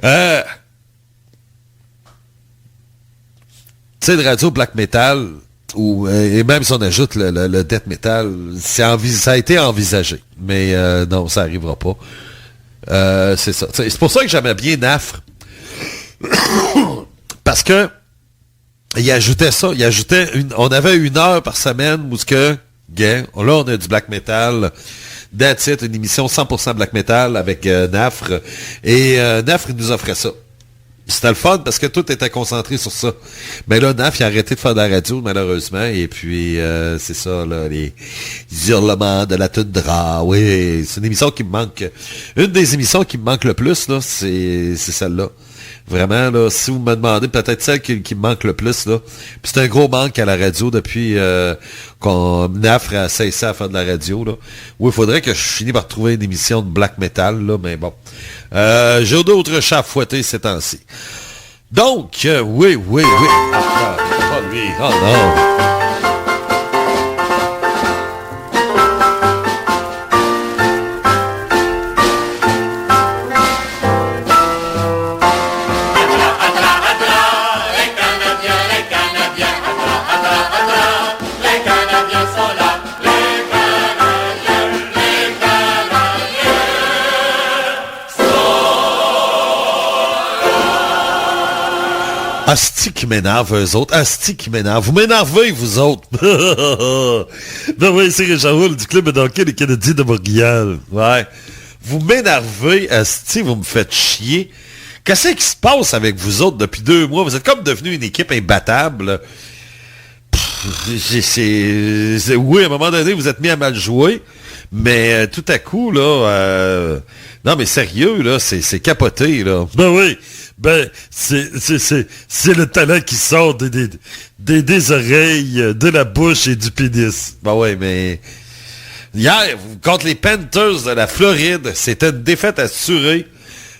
Tu sais, de radio black metal, et même si on ajoute le death metal, ça a été envisagé. Mais non, ça n'arrivera pas. C'est ça. C'est pour ça que j'aimais bien Nafre. Parce que il ajoutait ça. On avait 1 heure par semaine où là, on a du black metal. That's it, une émission 100% black metal avec Nafre. Et Nafre, il nous offrait ça. C'était le fun parce que tout était concentré sur ça. Mais là, Nafre, il a arrêté de faire de la radio, malheureusement. Et puis, c'est ça, là, les hurlements de la toundra. Oui, c'est une émission qui me manque. Une des émissions qui me manque le plus, là, c'est celle-là. Vraiment, là, si vous me demandez, peut-être celle qui me manque le plus, là. Puis c'est un gros manque à la radio depuis qu'on Nafre a cessé à faire de la radio, là. Oui, il faudrait que je finisse par trouver une émission de black metal, là, mais bon. J'ai d'autres chats à fouetter ces temps-ci. Donc, oui. Ah, lui. Oh non. Asti qui m'énerve, eux autres. Asti qui m'énerve. Vous m'énervez, vous autres. Ben oui, c'est Richard Hull du club de hockey des Canadiens de Montréal. Ouais. Vous m'énervez, Asti, vous me faites chier. Qu'est-ce qui se passe avec vous autres depuis 2 mois? Vous êtes comme devenu une équipe imbattable. Oui, à un moment donné, vous êtes mis à mal jouer. Mais tout à coup, là... non, mais sérieux, là, c'est capoté, là. Ben oui. Ben, c'est le talent qui sort des oreilles, de la bouche et du pénis. Ben ouais, mais... Hier, contre les Panthers de la Floride, c'était une défaite assurée.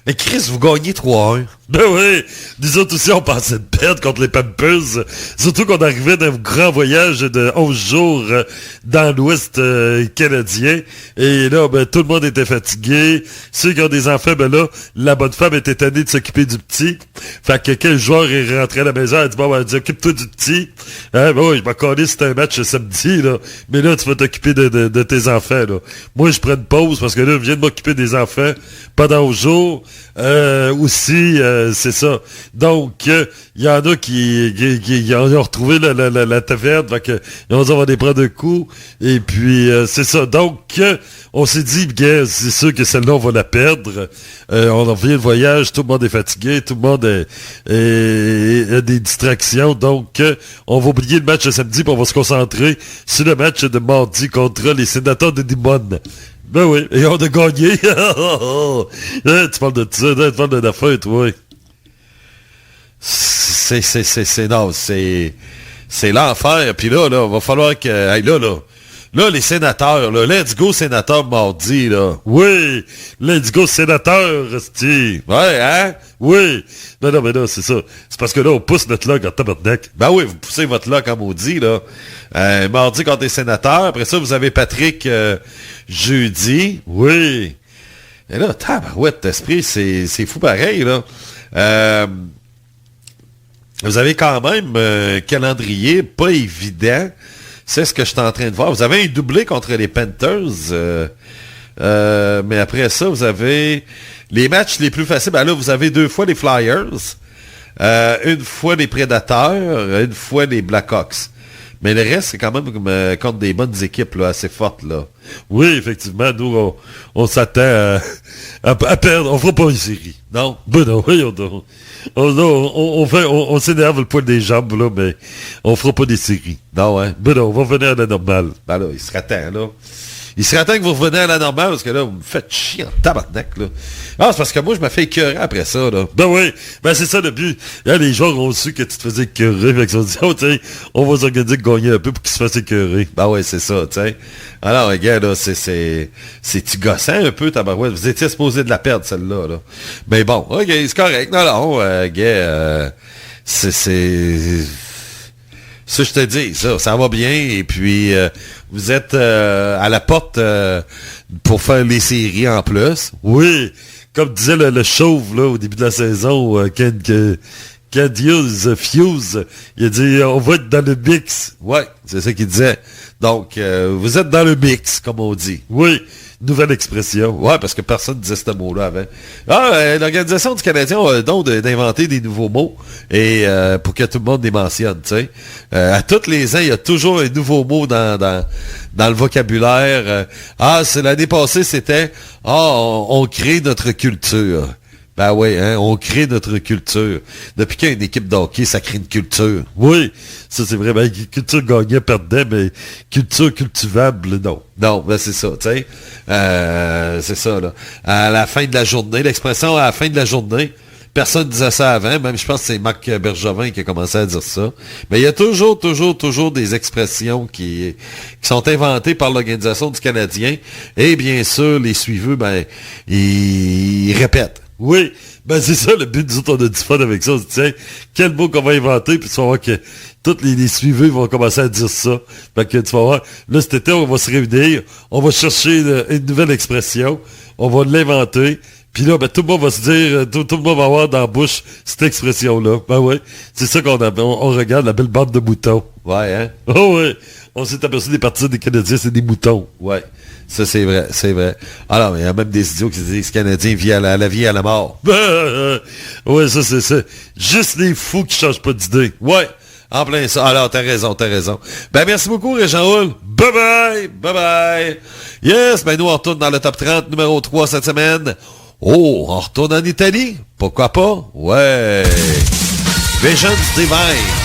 Mais Chris, vous gagnez 3-1. Ben oui, nous autres aussi, on pensait de perdre contre les Panthers. Surtout qu'on arrivait d'un grand voyage de 11 jours dans l'Ouest canadien. Et là, ben, tout le monde était fatigué. Ceux qui ont des enfants, ben là, la bonne femme était tannée de s'occuper du petit. Fait que quel joueur est rentré à la maison, elle dit, bon, ben, occupe-toi du petit. Hein, ben oui, je m'en connais, c'était un match samedi, là. Mais là, tu vas t'occuper de tes enfants, là. Moi, je prends une pause parce que là, je viens de m'occuper des enfants pendant 11 jours. Aussi, c'est ça. Donc, il y en a qui ont retrouvé la taverne, fait que, ils ont dit on va les prendre un coup, et puis c'est ça. Donc, on s'est dit, gars, c'est sûr que celle-là, on va la perdre. On revient de voyage, tout le monde est fatigué, tout le monde a des distractions, donc on va oublier le match de samedi, puis on va se concentrer sur le match de mardi contre les Sénateurs de Dimon. Ben oui, et on a gagné. Tu parles de ça, tu parles de la fin, toi. C'est l'enfer. Puis là, va falloir que... Hey, là, les sénateurs, là, let's go sénateurs mardi, là. Oui, let's go sénateurs, Steve. Ouais, hein? Oui. Non, mais là, c'est ça. C'est parce que là, on pousse notre lock en tabarnak. Ben oui, vous poussez votre lock en maudit, là. Mardi contre les sénateurs. Après ça, vous avez Patrick jeudi. Oui. Et là, tabarouette, esprit, c'est fou pareil, là. Vous avez quand même un calendrier pas évident. C'est ce que je suis en train de voir. Vous avez un doublé contre les Panthers. Mais après ça, vous avez les matchs les plus faciles. Ben là, vous avez 2 fois les Flyers, une fois les Prédateurs, une fois les Blackhawks. Mais le reste, c'est quand même contre des bonnes équipes là, assez fortes, là. Oui, effectivement, nous, on s'attend à perdre. On fera pas une série. Non? Ben non, voyons donc. On s'énerve le poil des jambes, là, mais on fera pas des séries. Non, hein? Ben non, on va revenir à la normale. Ben là, il serait temps, là. Il serait temps que vous reveniez à la normale, parce que là, vous me faites chier en tabarnak, là. Ah, c'est parce que moi, je me fais écœurer après ça, là. Ben oui, ben c'est ça le but. Là, les gens ont su que tu te faisais écœurer, fait qu'ils ont dit, oh, tiens, on va s'organiser de gagner un peu pour qu'ils se fassent écœurer. Ben oui, c'est ça, tu sais. Alors, regarde, là, c'est-tu gossant un peu, tabarouette? Vous étiez supposé de la perdre, celle-là, là. Mais bon, ok, c'est correct. Non, ça, je te dis, ça va bien, et puis vous êtes à la porte pour faire les séries en plus. Oui, comme disait le chauve là au début de la saison, Cadius Fuse, il a dit on va être dans le mix. Ouais, c'est ça qu'il disait. Donc, vous êtes dans le mix, comme on dit. Oui. Nouvelle expression. Ouais, parce que personne ne disait ce mot-là avant. L'Organisation du Canadien a le don d'inventer des nouveaux mots et pour que tout le monde les mentionne, tu sais. À tous les ans, il y a toujours un nouveau mot dans le vocabulaire. C'est l'année passée, c'était on crée notre culture. Ben oui, hein, on crée notre culture. Depuis qu'il y a une équipe de hockey, ça crée une culture. Oui, ça c'est vrai. Ben, culture gagnait, perdait, mais culture cultivable, non. Non, ben c'est ça, tu sais. C'est ça, là. À la fin de la journée, l'expression à la fin de la journée, personne ne disait ça avant. Même, je pense que c'est Marc Bergevin qui a commencé à dire ça. Mais il y a toujours des expressions qui sont inventées par l'Organisation du Canadien. Et bien sûr, les suiveux, ben, ils répètent. Oui, ben c'est ça le but, nous autres, on a du fun avec ça. On se dit, tiens, quel mot qu'on va inventer, puis tu vas voir qu'il tous les suiveurs vont commencer à dire ça. Fait que tu vas voir, là, cet été, on va se réunir, on va chercher une nouvelle expression, on va l'inventer, puis là, ben, tout le monde va se dire, tout le monde va avoir dans la bouche cette expression-là. Ben ouais, c'est ça qu'on on regarde, la belle bande de moutons. Ouais, hein? Oh ouais, on s'est aperçu des parties des Canadiens, c'est des moutons. Ouais. Ça, c'est vrai, c'est vrai. Alors, il y a même des idiots qui disent que les Canadiens vivent à la vie et à la mort. Ouais, ça, c'est juste les fous qui changent pas d'idée. Ouais, en plein ça. Alors, t'as raison. Ben, merci beaucoup, Régent Houle. Bye-bye. Yes, ben nous, on retourne dans le top 30, numéro 3 cette semaine. Oh, on retourne en Italie? Pourquoi pas? Ouais. Visions Divine.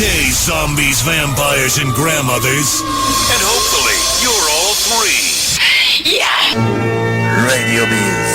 Okay, zombies, vampires, and grandmothers. And hopefully, you're all three. Yeah! Radio Biz.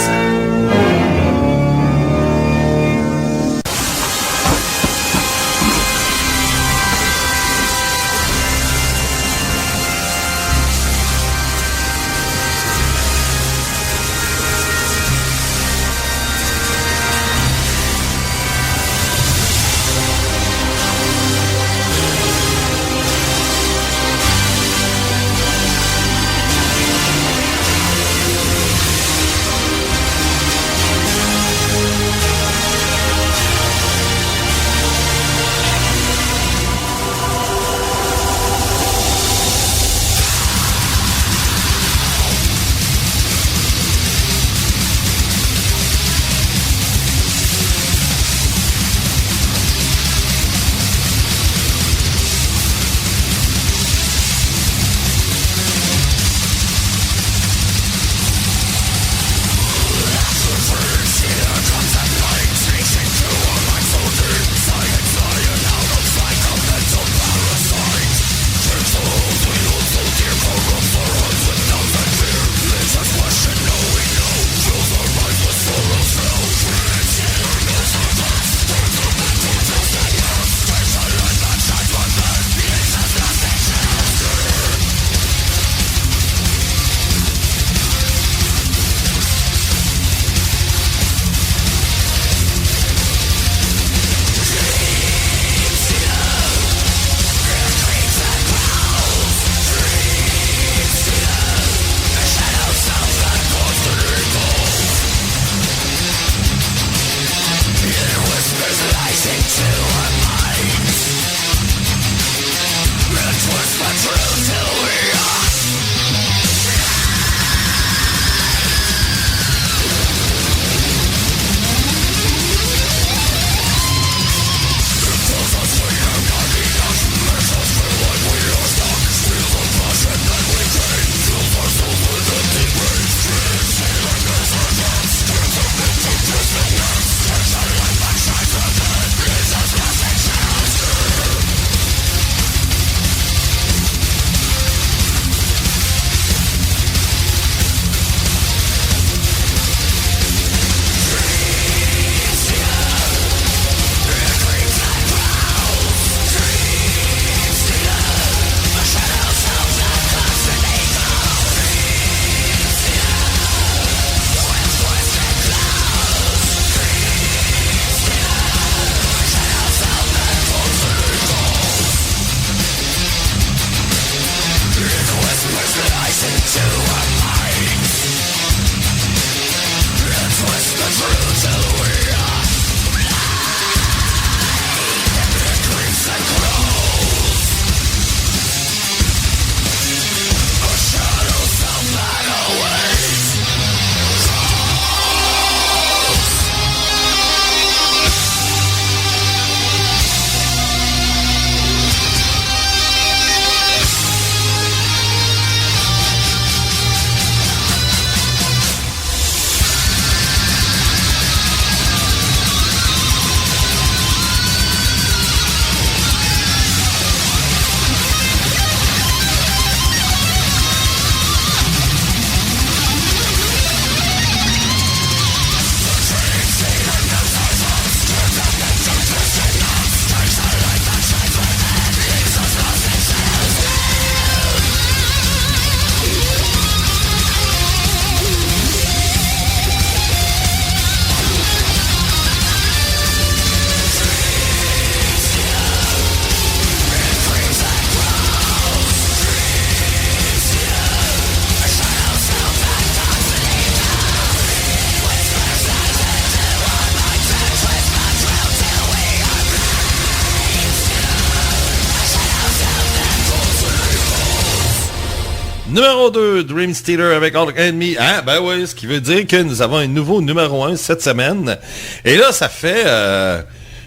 Numéro 2, Dream Stealer avec All Enemy. Ah, ben oui, ce qui veut dire que nous avons un nouveau numéro 1 cette semaine. Et là, ça fait...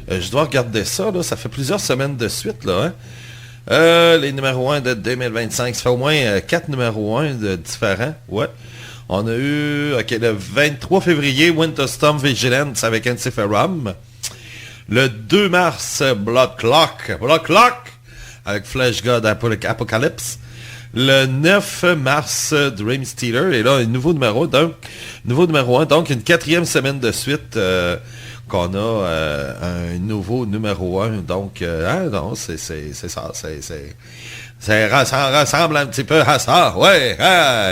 je dois regarder ça, là. Ça fait plusieurs semaines de suite, là. Hein? Les numéros 1 de 2025. Ça fait au moins 4 numéros 1 de différents. Ouais. On a eu, le 23 février, Winter Storm Vigilance avec Encephalum. Le 2 mars, Blood Clock avec Flesh God Apocalypse. Le 9 mars, Dream Stealer. Et là, un nouveau numéro 1. Donc, une 4e semaine de suite qu'on a un nouveau numéro 1. Donc, non, c'est ça. Ça ressemble un petit peu à ça. Ouais.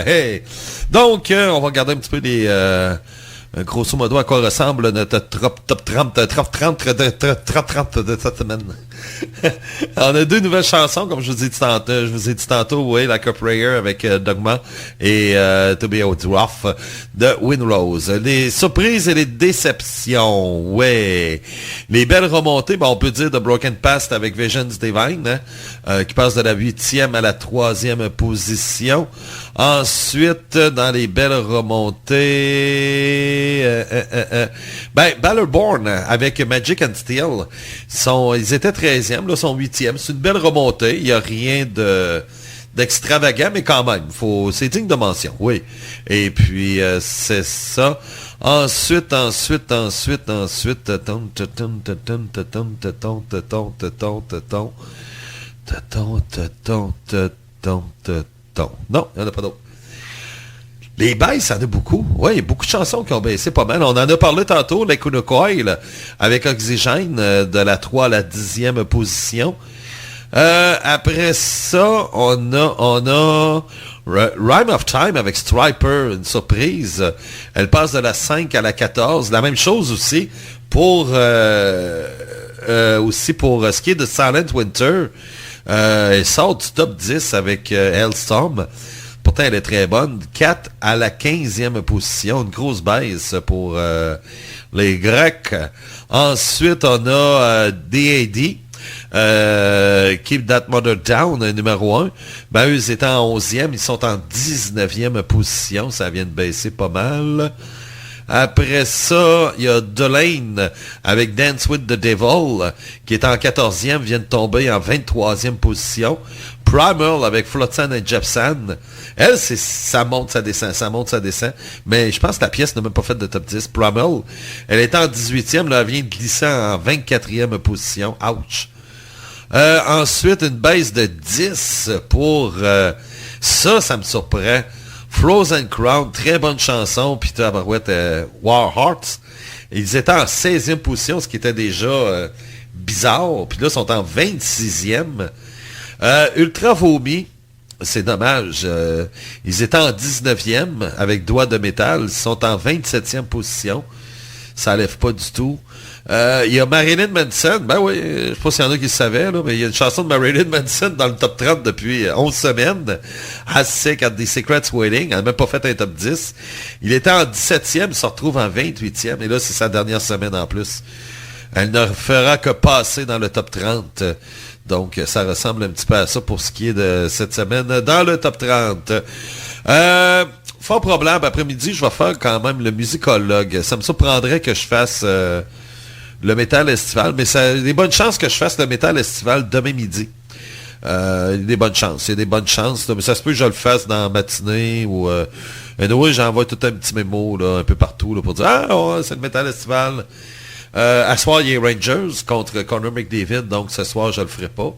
Hey. Donc, on va regarder un petit peu les... grosso modo, à quoi ressemble notre top 30 de cette semaine. On a 2 nouvelles chansons, comme je vous ai dit tantôt, oui, Like a Prayer avec Dogma et To Be Out Rough de Windrose. Les surprises et les déceptions, ouais. Les belles remontées, on peut dire de Broken Past avec Visions Divine, hein, qui passe de la 8e à la 3e position. Ensuite, dans les belles remontées, Ballerborn avec Magic and Steel, ils étaient 13e, là, sont 8e. C'est une belle remontée. Il n'y a rien d'extravagant, mais quand même, c'est digne de mention, oui. Et puis, c'est ça. Ensuite. Non, il n'y en a pas d'autres. Les baisses, il y en a beaucoup. Oui, il y a beaucoup de chansons qui ont baissé pas mal. On en a parlé tantôt, les Coil avec Oxygène, de la 3 à la 10e position. Après ça, on a Rhyme of Time avec Striper, une surprise. Elle passe de la 5 à la 14. La même chose aussi pour ce qui est de Silent Winter. Elle sort du top 10 avec Hellstorm. Pourtant, elle est très bonne. 4 à la 15e position. Une grosse baisse pour les Grecs. Ensuite, on a DAD. Keep That Mother Down, numéro 1. Eux, ils étaient en 11e. Ils sont en 19e position. Ça vient de baisser pas mal. Après ça, il y a Delane avec Dance with the Devil, qui est en 14e, vient de tomber en 23e position. Primal avec Flotsam et Jepsan. Elle, ça monte, ça descend, ça monte, ça descend. Mais je pense que la pièce n'a même pas fait de top 10. Primal, elle est en 18e, là, elle vient de glisser en 24e position. Ouch. Ensuite, une baisse de 10 pour... ça me surprend. Frozen Crown, très bonne chanson, puis tabarouette, War Hearts. Ils étaient en 16e position, ce qui était déjà bizarre, puis là, ils sont en 26e. Ultra Vomi, c'est dommage, ils étaient en 19e avec Doigt de métal, ils sont en 27e position. Ça lève pas du tout. Il y a Marilyn Manson. Oui, je sais pas s'il y en a qui le savaient, là, mais il y a une chanson de Marilyn Manson dans le top 30 depuis 11 semaines. As Sick at the Secrets Waiting. Elle n'a même pas fait un top 10. Il était en 17e, il se retrouve en 28e. Et là, c'est sa dernière semaine en plus. Elle ne fera que passer dans le top 30. Donc, ça ressemble un petit peu à ça pour ce qui est de cette semaine dans le top 30. Fort probable, après-midi, je vais faire quand même le musicologue. Ça me surprendrait que je fasse le métal estival, mais il y a des bonnes chances que je fasse le métal estival demain midi. Il y a des bonnes chances, mais ça se peut que je le fasse dans la matinée ou... oui, j'envoie tout un petit mémo là, un peu partout là, pour dire « Ah, ouais, c'est le métal estival ». À ce soir, il y a Rangers contre Connor McDavid, donc ce soir, je le ferai pas.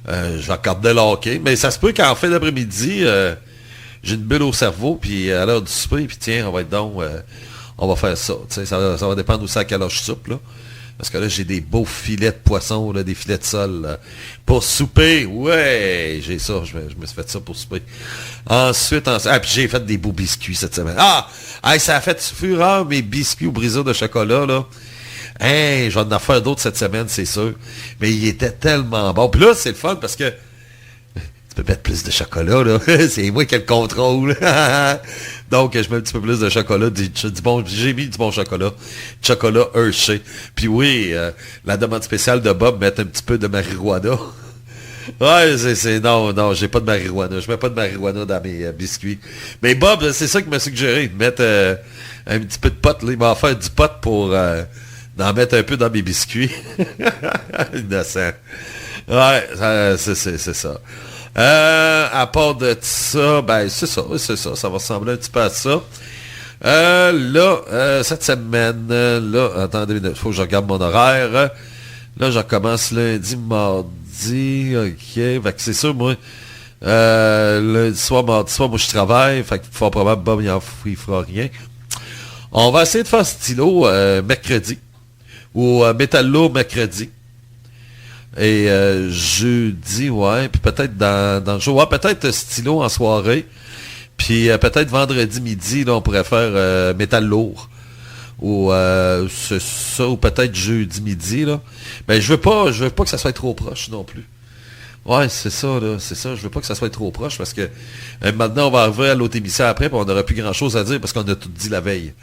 Je vais regarder le hockey, mais ça se peut qu'en fin d'après-midi... j'ai une bulle au cerveau, puis à l'heure du souper, puis tiens, on va être donc, on va faire ça. Ça va dépendre aussi à quelle heure je soupe, là. Parce que là, j'ai des beaux filets de poisson, là, des filets de sol. Là. Pour souper, ouais, j'ai ça, je me suis fait ça pour souper. Ensuite, puis j'ai fait des beaux biscuits cette semaine. Ça a fait fureur mes biscuits au briseur de chocolat, là. Je vais en faire d'autres cette semaine, c'est sûr. Mais il était tellement bon. Puis là, c'est le fun parce que tu peux mettre plus de chocolat, là. C'est moi qui ai le contrôle. Donc, je mets un petit peu plus de chocolat. J'ai mis du bon chocolat. Chocolat Hershey. Puis oui, la demande spéciale de Bob, mettre un petit peu de marijuana. Ouais, non, j'ai pas de marijuana. Je mets pas de marijuana dans mes biscuits. Mais Bob, c'est ça qu'il m'a suggéré, de mettre un petit peu de pot. Là. Il m'a offert du pot pour d'en mettre un peu dans mes biscuits. Innocent. Ouais, c'est ça. À part de ça, ben c'est ça. Ça va ressembler un petit peu à ça. Cette semaine, attendez, il faut que je regarde mon horaire. Là, je recommence lundi, mardi, ok. Fait que c'est sûr, moi, lundi soir, mardi soir, moi, je travaille. Fait que fort probable, Bob, il fera rien. On va essayer de faire stylo mercredi. Ou métallo mercredi. Et jeudi, ouais. Puis peut-être dans le jour. Ouais, peut-être stylo en soirée. Puis peut-être vendredi midi, là, on pourrait faire métal lourd. Ou c'est ça, ou peut-être jeudi midi, là. Mais je veux pas que ça soit trop proche non plus. Ouais, c'est ça, là, je veux pas que ça soit trop proche parce que maintenant on va arriver à l'autre émission après, puis on n'aura plus grand chose à dire parce qu'on a tout dit la veille.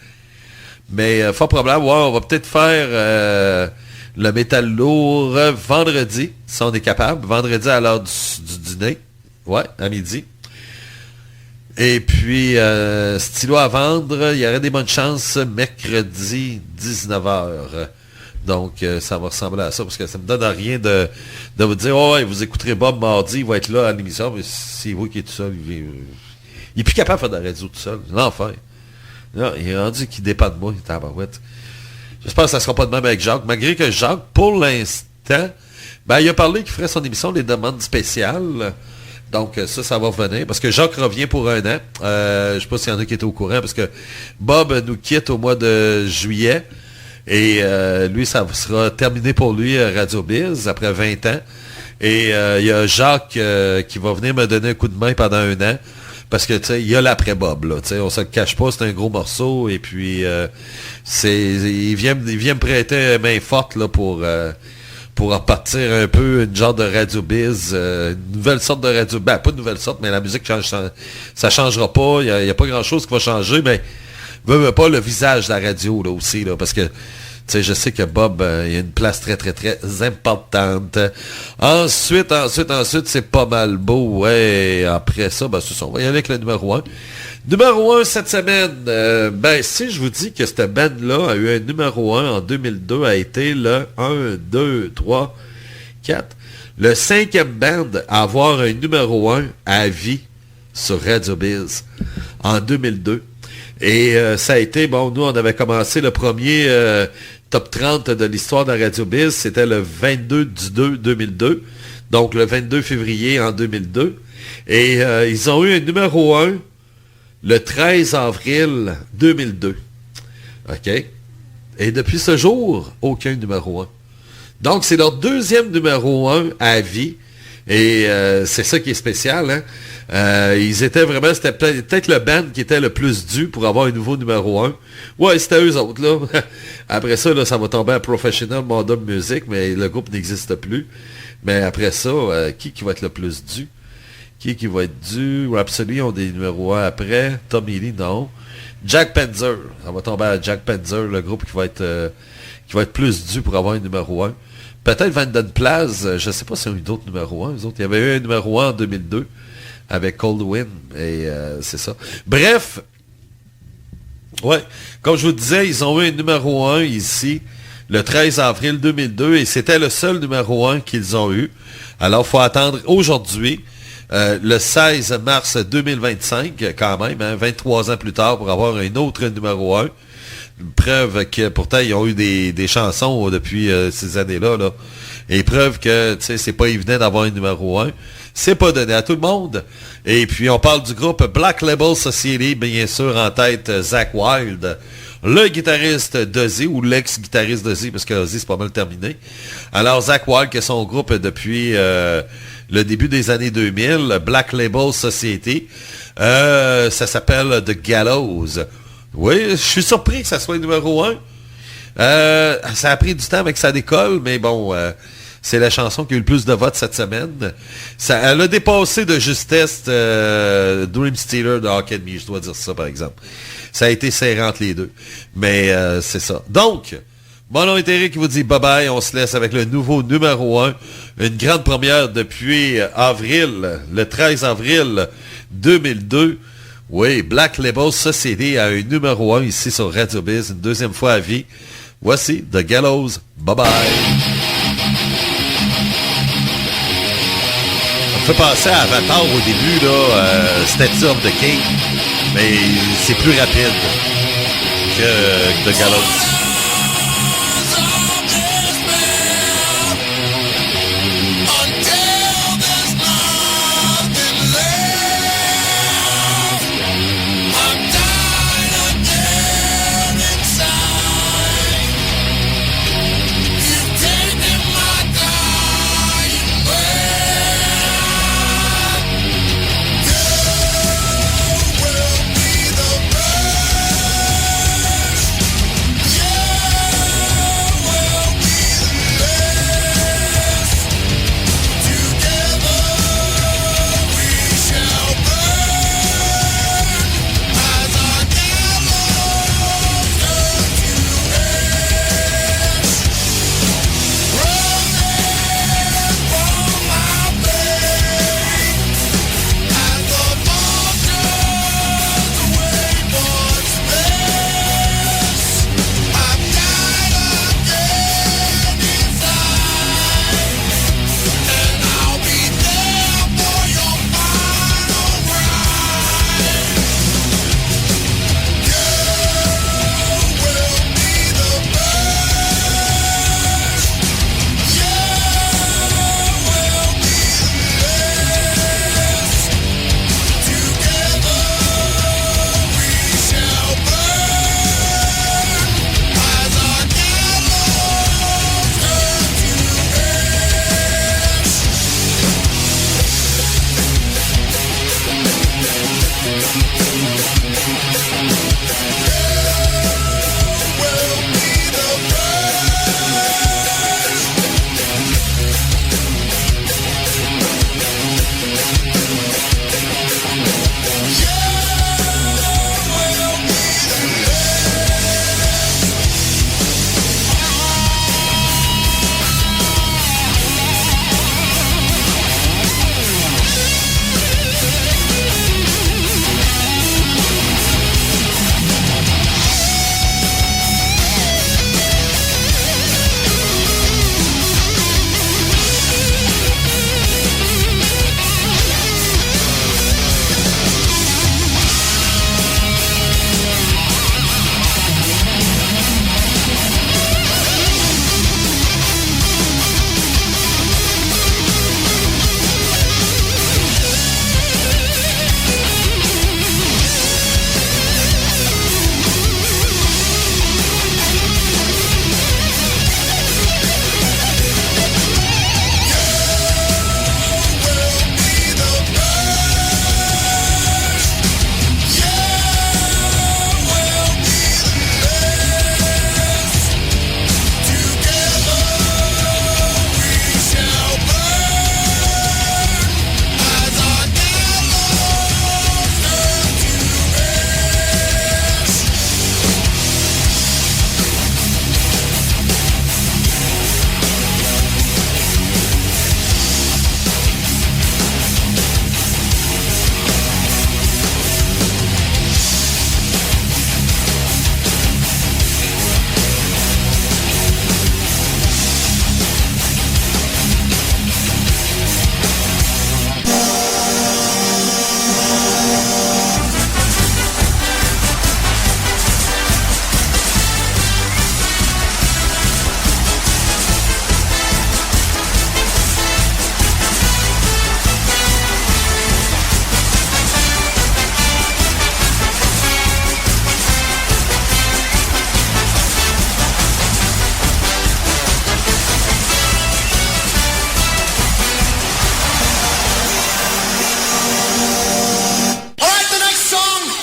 Mais fort probable, ouais, on va peut-être faire le métal lourd vendredi, si on est capable. Vendredi à l'heure du dîner. Ouais, à midi. Et puis, stylo à vendre, il y aurait des bonnes chances mercredi 19h. Donc, ça va ressembler à ça, parce que ça me donne à rien de vous dire, oh, ouais, vous écouterez Bob mardi, il va être là à l'émission, mais c'est vous qui êtes tout seul. Il est plus capable de faire de la radio tout seul. L'enfer. Là, il est rendu qu'il dépend de moi, il est en barouette. J'espère que ça ne sera pas de même avec Jacques, malgré que Jacques, pour l'instant, ben, il a parlé qu'il ferait son émission Les Demandes spéciales. Donc, ça va revenir. Parce que Jacques revient pour 1 an. Je ne sais pas s'il y en a qui étaient au courant. Parce que Bob nous quitte au mois de juillet. Et lui, ça sera terminé pour lui, Radio Biz, après 20 ans. Et il y a Jacques qui va venir me donner un coup de main pendant 1 an. Parce que, tu sais, il y a l'après-Bob, là. Tu sais, on se le cache pas, c'est un gros morceau. Et puis, il vient me prêter main forte, là, pour repartir un peu une genre de radio biz, une nouvelle sorte de radio, ben pas une nouvelle sorte, mais la musique change, ça changera pas, il y a pas grand chose qui va changer, mais veut pas le visage de la radio là aussi là, parce que tu sais, je sais que Bob, il y a une place très très très importante. Ensuite, c'est pas mal beau, ouais. Après ça, ben c'est ça, on va y aller avec le numéro 1. Numéro 1 cette semaine, ben si je vous dis que cette band-là a eu un numéro 1 en 2002, a été le 1, 2, 3, 4, le 5e band à avoir un numéro 1 à vie sur Radio Biz en 2002. Et ça a été, bon, nous on avait commencé le premier top 30 de l'histoire de Radio Biz, c'était le 22 du 2 2002, donc le 22 février en 2002. Et ils ont eu un numéro 1 le 13 avril 2002. OK? Et depuis ce jour, aucun numéro 1. Donc, c'est leur 2e numéro 1 à vie. Et c'est ça qui est spécial. Hein? Ils étaient vraiment... C'était peut-être le band qui était le plus dû pour avoir un nouveau numéro 1. Ouais, c'était eux autres, là. Après ça, là, ça va tomber à Professional Modern Music, mais le groupe n'existe plus. Mais après ça, qui va être le plus dû? Qui va être dû? Rhapsody ont des numéros 1 après. Tommy Lee, non. Jack Panzer. Ça va tomber à Jack Panzer, le groupe qui va être plus dû pour avoir un numéro 1. Peut-être Vanden Plaz. Je ne sais pas s'ils ont eu d'autres numéros 1. Eux autres, il y avait eu un numéro 1 en 2002 avec Cold Wind. Et c'est ça. Bref. Ouais. Comme je vous disais, ils ont eu un numéro 1 ici le 13 avril 2002. Et c'était le seul numéro 1 qu'ils ont eu. Alors, il faut attendre aujourd'hui. Le 16 mars 2025, quand même, hein, 23 ans plus tard, pour avoir un autre numéro 1. Preuve que, pourtant, ils ont eu des chansons depuis ces années-là. Là. Et preuve que, tu sais, c'est pas évident d'avoir un numéro 1. C'est pas donné à tout le monde. Et puis, on parle du groupe Black Label Society, bien sûr, en tête, Zakk Wylde, le guitariste d'Ozzy, ou l'ex-guitariste d'Ozzy, parce que Ozzy, c'est pas mal terminé. Alors, Zakk Wylde, qui est son groupe depuis... le début des années 2000, Black Label Society. Ça s'appelle The Gallows. Oui, je suis surpris que ça soit le numéro 1. Ça a pris du temps avec que ça décolle, mais bon, c'est la chanson qui a eu le plus de votes cette semaine. Elle a dépassé de justesse Dream Stealer de Hawk Me, je dois dire ça par exemple. Ça a été serré entre les deux. Mais c'est ça. Donc... Mon nom est Eric qui vous dit bye-bye. On se laisse avec le nouveau numéro 1. Une grande première depuis avril, le 13 avril 2002. Oui, Black Label Society a un numéro 1 ici sur Radio Biz, une deuxième fois à vie. Voici The Gallows. Bye-bye. On fait penser à Avatar au début, là, Statue of the King, mais c'est plus rapide que The Gallows.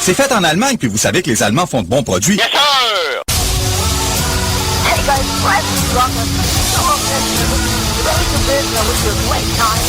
C'est fait en Allemagne, puis vous savez que les Allemands font de bons produits. Yes, sir! Hey guys, Brad, rock us. Some of this, really good business with your great time.